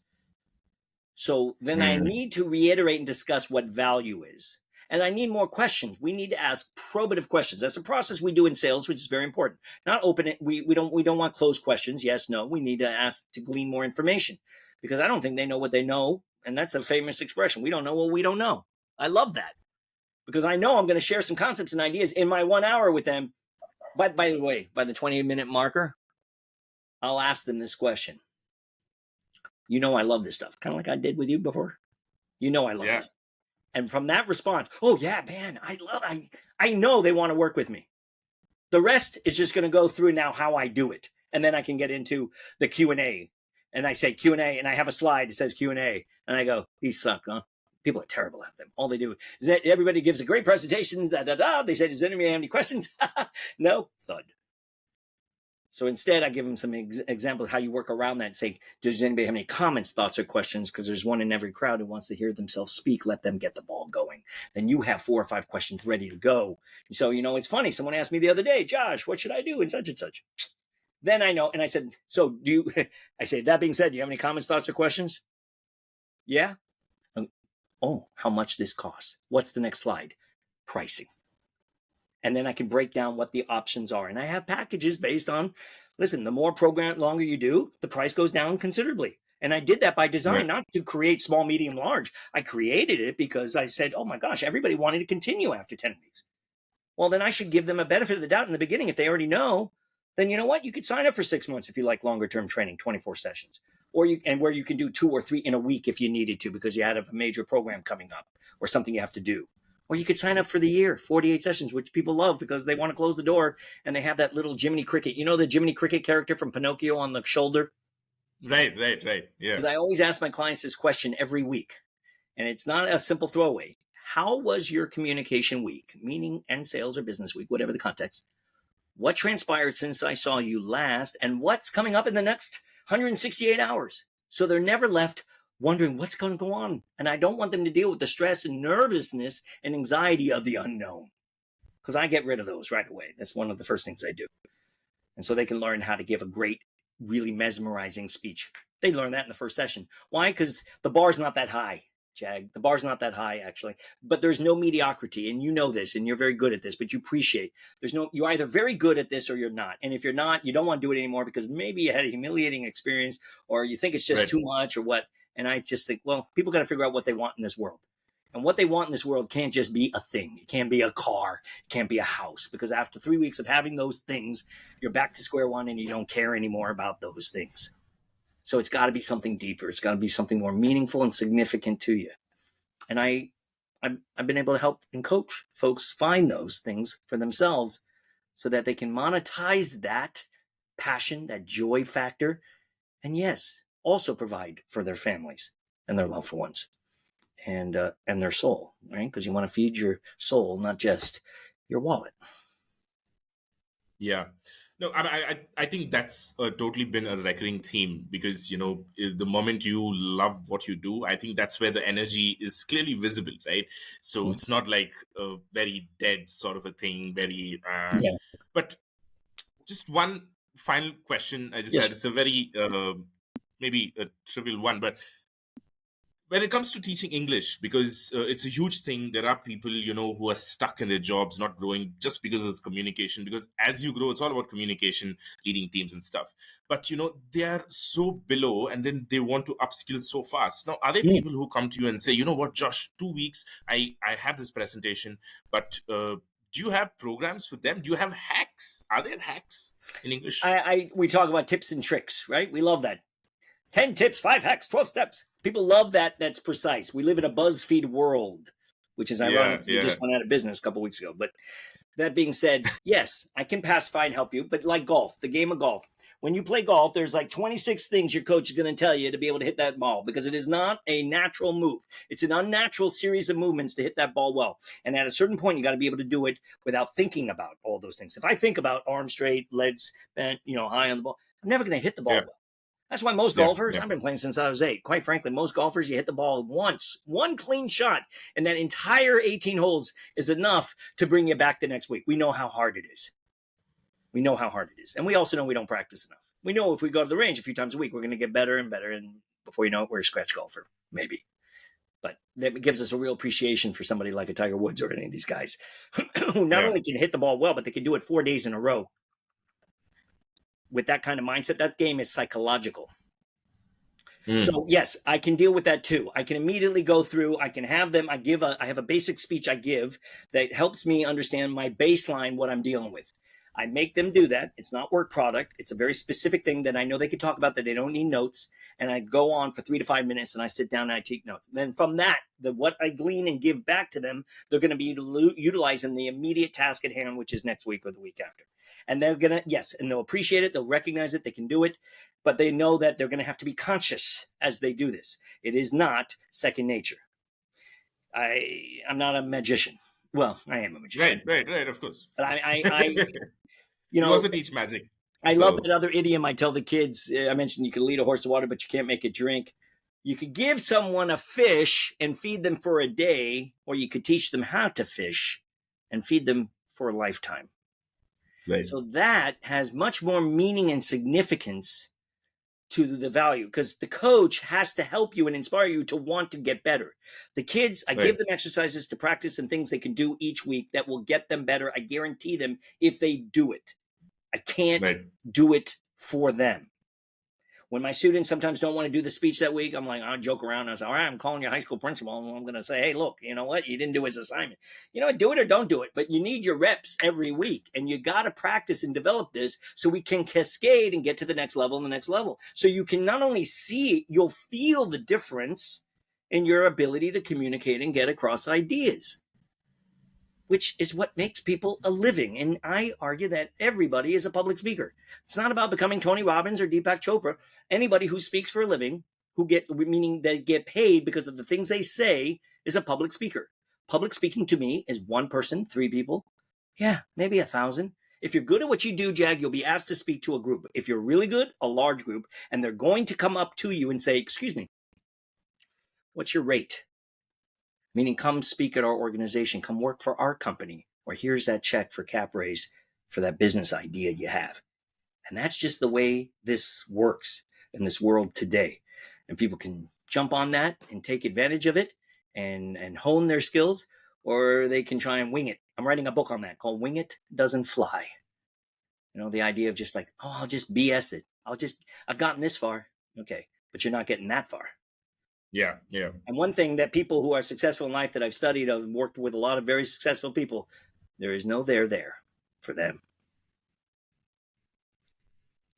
So then I need to reiterate and discuss what value is. And I need more questions. We need to ask probative questions. That's a process we do in sales, which is very important. Not open it. We don't want closed questions. Yes, no. We need to ask to glean more information, because I don't think they know what they know. And that's a famous expression. We don't know what we don't know. I love that, because I know I'm going to share some concepts and ideas in my 1 hour with them. But by the way, by the 20-minute marker, I'll ask them this question. I love this stuff, kind of like I did with you before. I love this. And from that response, oh yeah, man, I know they want to work with me. The rest is just going to go through now how I do it. And then I can get into the Q&A. And I say Q&A, and I have a slide that says Q&A. And I go, these suck, huh? People are terrible at them. All they do is that everybody gives a great presentation. They say, does anybody have any questions? No, thud. So instead, I give them some examples of how you work around that and say, does anybody have any comments, thoughts, or questions? Because there's one in every crowd who wants to hear themselves speak. Let them get the ball going. Then you have 4 or 5 questions ready to go. So, it's funny. Someone asked me the other day, Josh, what should I do in such and such? Then I know. And I said, so I say, that being said, do you have any comments, thoughts, or questions? Yeah. Oh, how much this costs? What's the next slide? Pricing. And then I can break down what the options are. And I have packages based on, listen, the more longer you do, the price goes down considerably. And I did that by design, not to create small, medium, large. I created it because I said, oh my gosh, everybody wanted to continue after 10 weeks. Well, then I should give them a benefit of the doubt in the beginning. If they already know, then you know what? You could sign up for 6 months if you like longer term training, 24 sessions. Where you can do 2 or 3 in a week if you needed to, because you had a major program coming up or something you have to do. Or you could sign up for the year, 48 sessions, which people love because they want to close the door and they have that little Jiminy Cricket. You know the Jiminy Cricket character from Pinocchio on the shoulder? Right. Yeah. Because I always ask my clients this question every week. And it's not a simple throwaway. How was your communication week? Meaning and sales or business week, whatever the context. What transpired since I saw you last? And what's coming up in the next 168 hours? So they're never left wondering what's going to go on. And I don't want them to deal with the stress and nervousness and anxiety of the unknown, because I get rid of those right away. That's one of the first things I do. And so they can learn how to give a great, really mesmerizing speech. They learn that in the first session. Why? Because the bar's not that high, Jag. The bar's not that high, actually. But there's no mediocrity, and you know this, and you're very good at this, but you appreciate you're either very good at this or you're not. And if you're not, you don't want to do it anymore because maybe you had a humiliating experience or you think it's just Right. too much or what. And I just think, well, people got to figure out what they want in this world. And what they want in this world can't just be a thing. It can't be a car. It can't be a house. Because after 3 weeks of having those things, you're back to square one and you don't care anymore about those things. So it's got to be something deeper. It's got to be something more meaningful and significant to you. And I've been able to help and coach folks find those things for themselves so that they can monetize that passion, that joy factor, and yes, also provide for their families and their loved ones and their soul, right? Because you want to feed your soul, not just your wallet. Yeah. No, I think that's totally been a recurring theme because, the moment you love what you do, I think that's where the energy is clearly visible, right? So it's not like a very dead sort of a thing, very, Yeah. but just one final question I just Yes. had. It's a very, maybe a trivial one, but when it comes to teaching English, because it's a huge thing, there are people who are stuck in their jobs, not growing just because of this communication. Because as you grow, it's all about communication, leading teams and stuff. But they are so below, and then they want to upskill so fast. Now, are there Mm. people who come to you and say, you know what, Josh, 2 weeks, I have this presentation, but do you have programs for them? Do you have hacks? Are there hacks in English? We talk about tips and tricks, right? We love that. 10 tips, 5 hacks, 12 steps. People love that. That's precise. We live in a BuzzFeed world, which is ironic Yeah, because it yeah, just went out of business a couple weeks ago. But that being said, yes, I can pacify and help you. But like golf, the game of golf, when you play golf, there's like 26 things your coach is going to tell you to be able to hit that ball because it is not a natural move. It's an unnatural series of movements to hit that ball well. And at a certain point, you got to be able to do it without thinking about all those things. If I think about arms straight, legs bent, high on the ball, I'm never going to hit the ball yeah, well. That's why most yeah, golfers, yeah. I've been playing since I was 8. Quite frankly, most golfers, you hit the ball once, one clean shot, and that entire 18 holes is enough to bring you back the next week. We know how hard it is. We know how hard it is. And we also know we don't practice enough. We know if we go to the range a few times a week, we're going to get better and better. And before you know it, we're a scratch golfer, maybe. But that gives us a real appreciation for somebody like a Tiger Woods or any of these guys who not Yeah. only can hit the ball well, but they can do it 4 days in a row. With that kind of mindset, that game is psychological. So yes, I can deal with that too. I can immediately go through, I can have them, I have a basic speech I give that helps me understand my baseline, what I'm dealing with. I make them do that. It's not work product. It's a very specific thing that I know they can talk about that they don't need notes. And I go on for 3 to 5 minutes and I sit down and I take notes. Then from that, what I glean and give back to them, they're going to be utilizing the immediate task at hand, which is next week or the week after. And they're going to, yes, and they'll appreciate it. They'll recognize it. They can do it. But they know that they're going to have to be conscious as they do this. It is not second nature. I'm not a magician. Well, I am a magician. Right, of course. But you You know, also teach magic. I love So, that other idiom I tell the kids. I mentioned you can lead a horse to water, but you can't make it drink. You could give someone a fish and feed them for a day, or you could teach them how to fish and feed them for a lifetime. right, So that has much more meaning and significance to the value because the coach has to help you and inspire you to want to get better. The kids, I give right, them exercises to practice and things they can do each week that will get them better. I guarantee them if they do it. I can't right. do it for them. When my students sometimes don't want to do the speech that week, I'm like, I joke around. I say, all right, I'm calling your high school principal. And I'm going to say, hey, look, you know what? You didn't do his assignment. Do it or don't do it. But you need your reps every week. And you got to practice and develop this so we can cascade and get to the next level and the next level. So you can not only see it, you'll feel the difference in your ability to communicate and get across ideas, which is what makes people a living. And I argue that everybody is a public speaker. It's not about becoming Tony Robbins or Deepak Chopra. Anybody who speaks for a living, meaning they get paid because of the things they say, is a public speaker. Public speaking to me is one person, 3 people. Yeah, maybe 1,000. If you're good at what you do, Jag, you'll be asked to speak to a group. If you're really good, a large group, and they're going to come up to you and say, excuse me, what's your rate? Meaning come speak at our organization, come work for our company, or here's that check for cap raise for that business idea you have. And that's just the way this works. in this world today, and people can jump on that and take advantage of it and hone their skills, or they can try and wing it. I'm writing a book on that called Wing It Doesn't Fly. The idea of just like, oh, I'll just BS it. I've gotten this far. Okay, but you're not getting that far. Yeah, yeah. And one thing that people who are successful in life that I've studied, I've worked with a lot of very successful people, there is no there for them.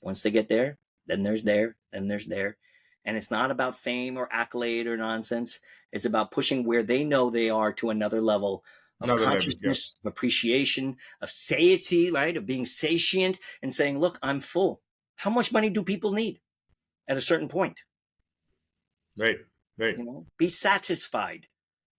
Once they get there, then there's there, then there's there. And it's not about fame or accolade or nonsense. It's about pushing where they know they are to another level of Another level. Yeah. consciousness, of appreciation, of satiety, right? Of being satiant and saying, look, I'm full. How much money do people need at a certain point? Right, right. Be satisfied.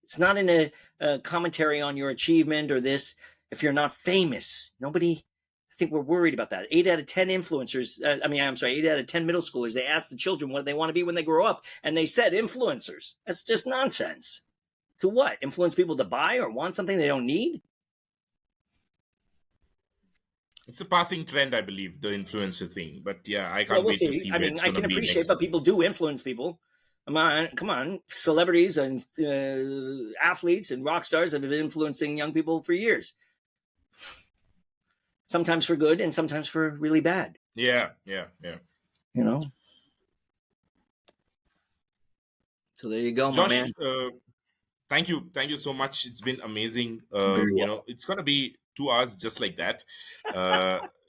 It's not in a commentary on your achievement or this. If you're not famous, nobody, I think we're worried about that. 8 out of 10 influencers, 8 out of 10 middle schoolers, they asked the children what they want to be when they grow up, and they said influencers. That's just nonsense. To what? Influence people to buy or want something they don't need? It's a passing trend, I believe, the influencer thing. But yeah, I can't wait to see where it's I going to can be appreciate, next. but people do influence people. Come on. Celebrities and athletes and rock stars have been influencing young people for years. Sometimes for good and sometimes for really bad. Yeah. So there you go, Josh, my man. thank you so much. It's been amazing. Very well. It's going to be 2 hours just like that.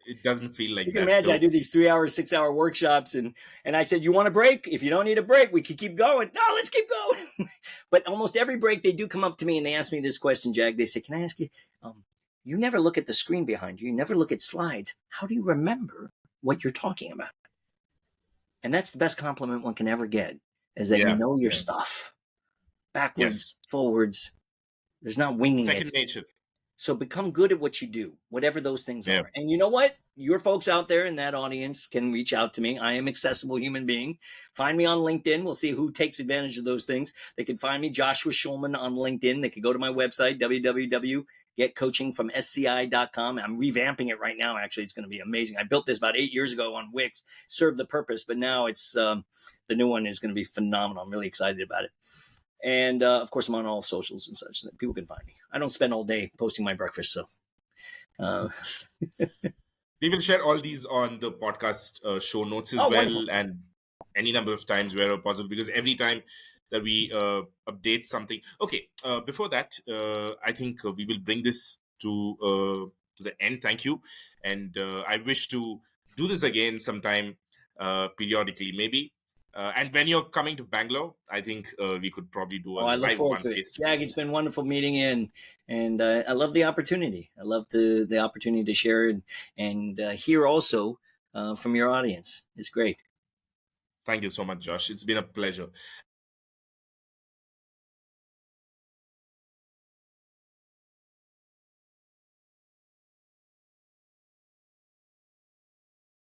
It doesn't feel like You can that, imagine though. I do these 3-hour, 6-hour workshops, and I said, you want a break? If you don't need a break, we could keep going. No, let's keep going. But almost every break, they do come up to me and they ask me this question, Jag. They say, can I ask you, you never look at the screen behind you. You never look at slides. How do you remember what you're talking about? And that's the best compliment one can ever get, is that you know your stuff. Backwards, forwards. There's not winging it. Second nature. So become good at what you do, whatever those things are. And you know what? Your folks out there in that audience can reach out to me. I am accessible human being. Find me on LinkedIn. We'll see who takes advantage of those things. They can find me, Joshua Schulman, on LinkedIn. They can go to my website, www.getcoachingfromsci.com. I'm revamping it right now. Actually, it's going to be amazing. I built this about 8 years ago on Wix, served the purpose, but now it's the new one is going to be phenomenal. I'm really excited about it. And of course, I'm on all socials and such so that people can find me. I don't spend all day posting my breakfast, so. We will share all these on the podcast show notes as well, wonderful. And any number of times wherever possible, because every time that we update something. Okay, before that, I think we will bring this to the end. Thank you, and I wish to do this again sometime periodically, maybe. And when you're coming to Bangalore, I think we could probably do a live one face to face. It's been wonderful meeting you, and I love the opportunity. I love the opportunity to share and hear also from your audience. It's great. Thank you so much, Josh. It's been a pleasure.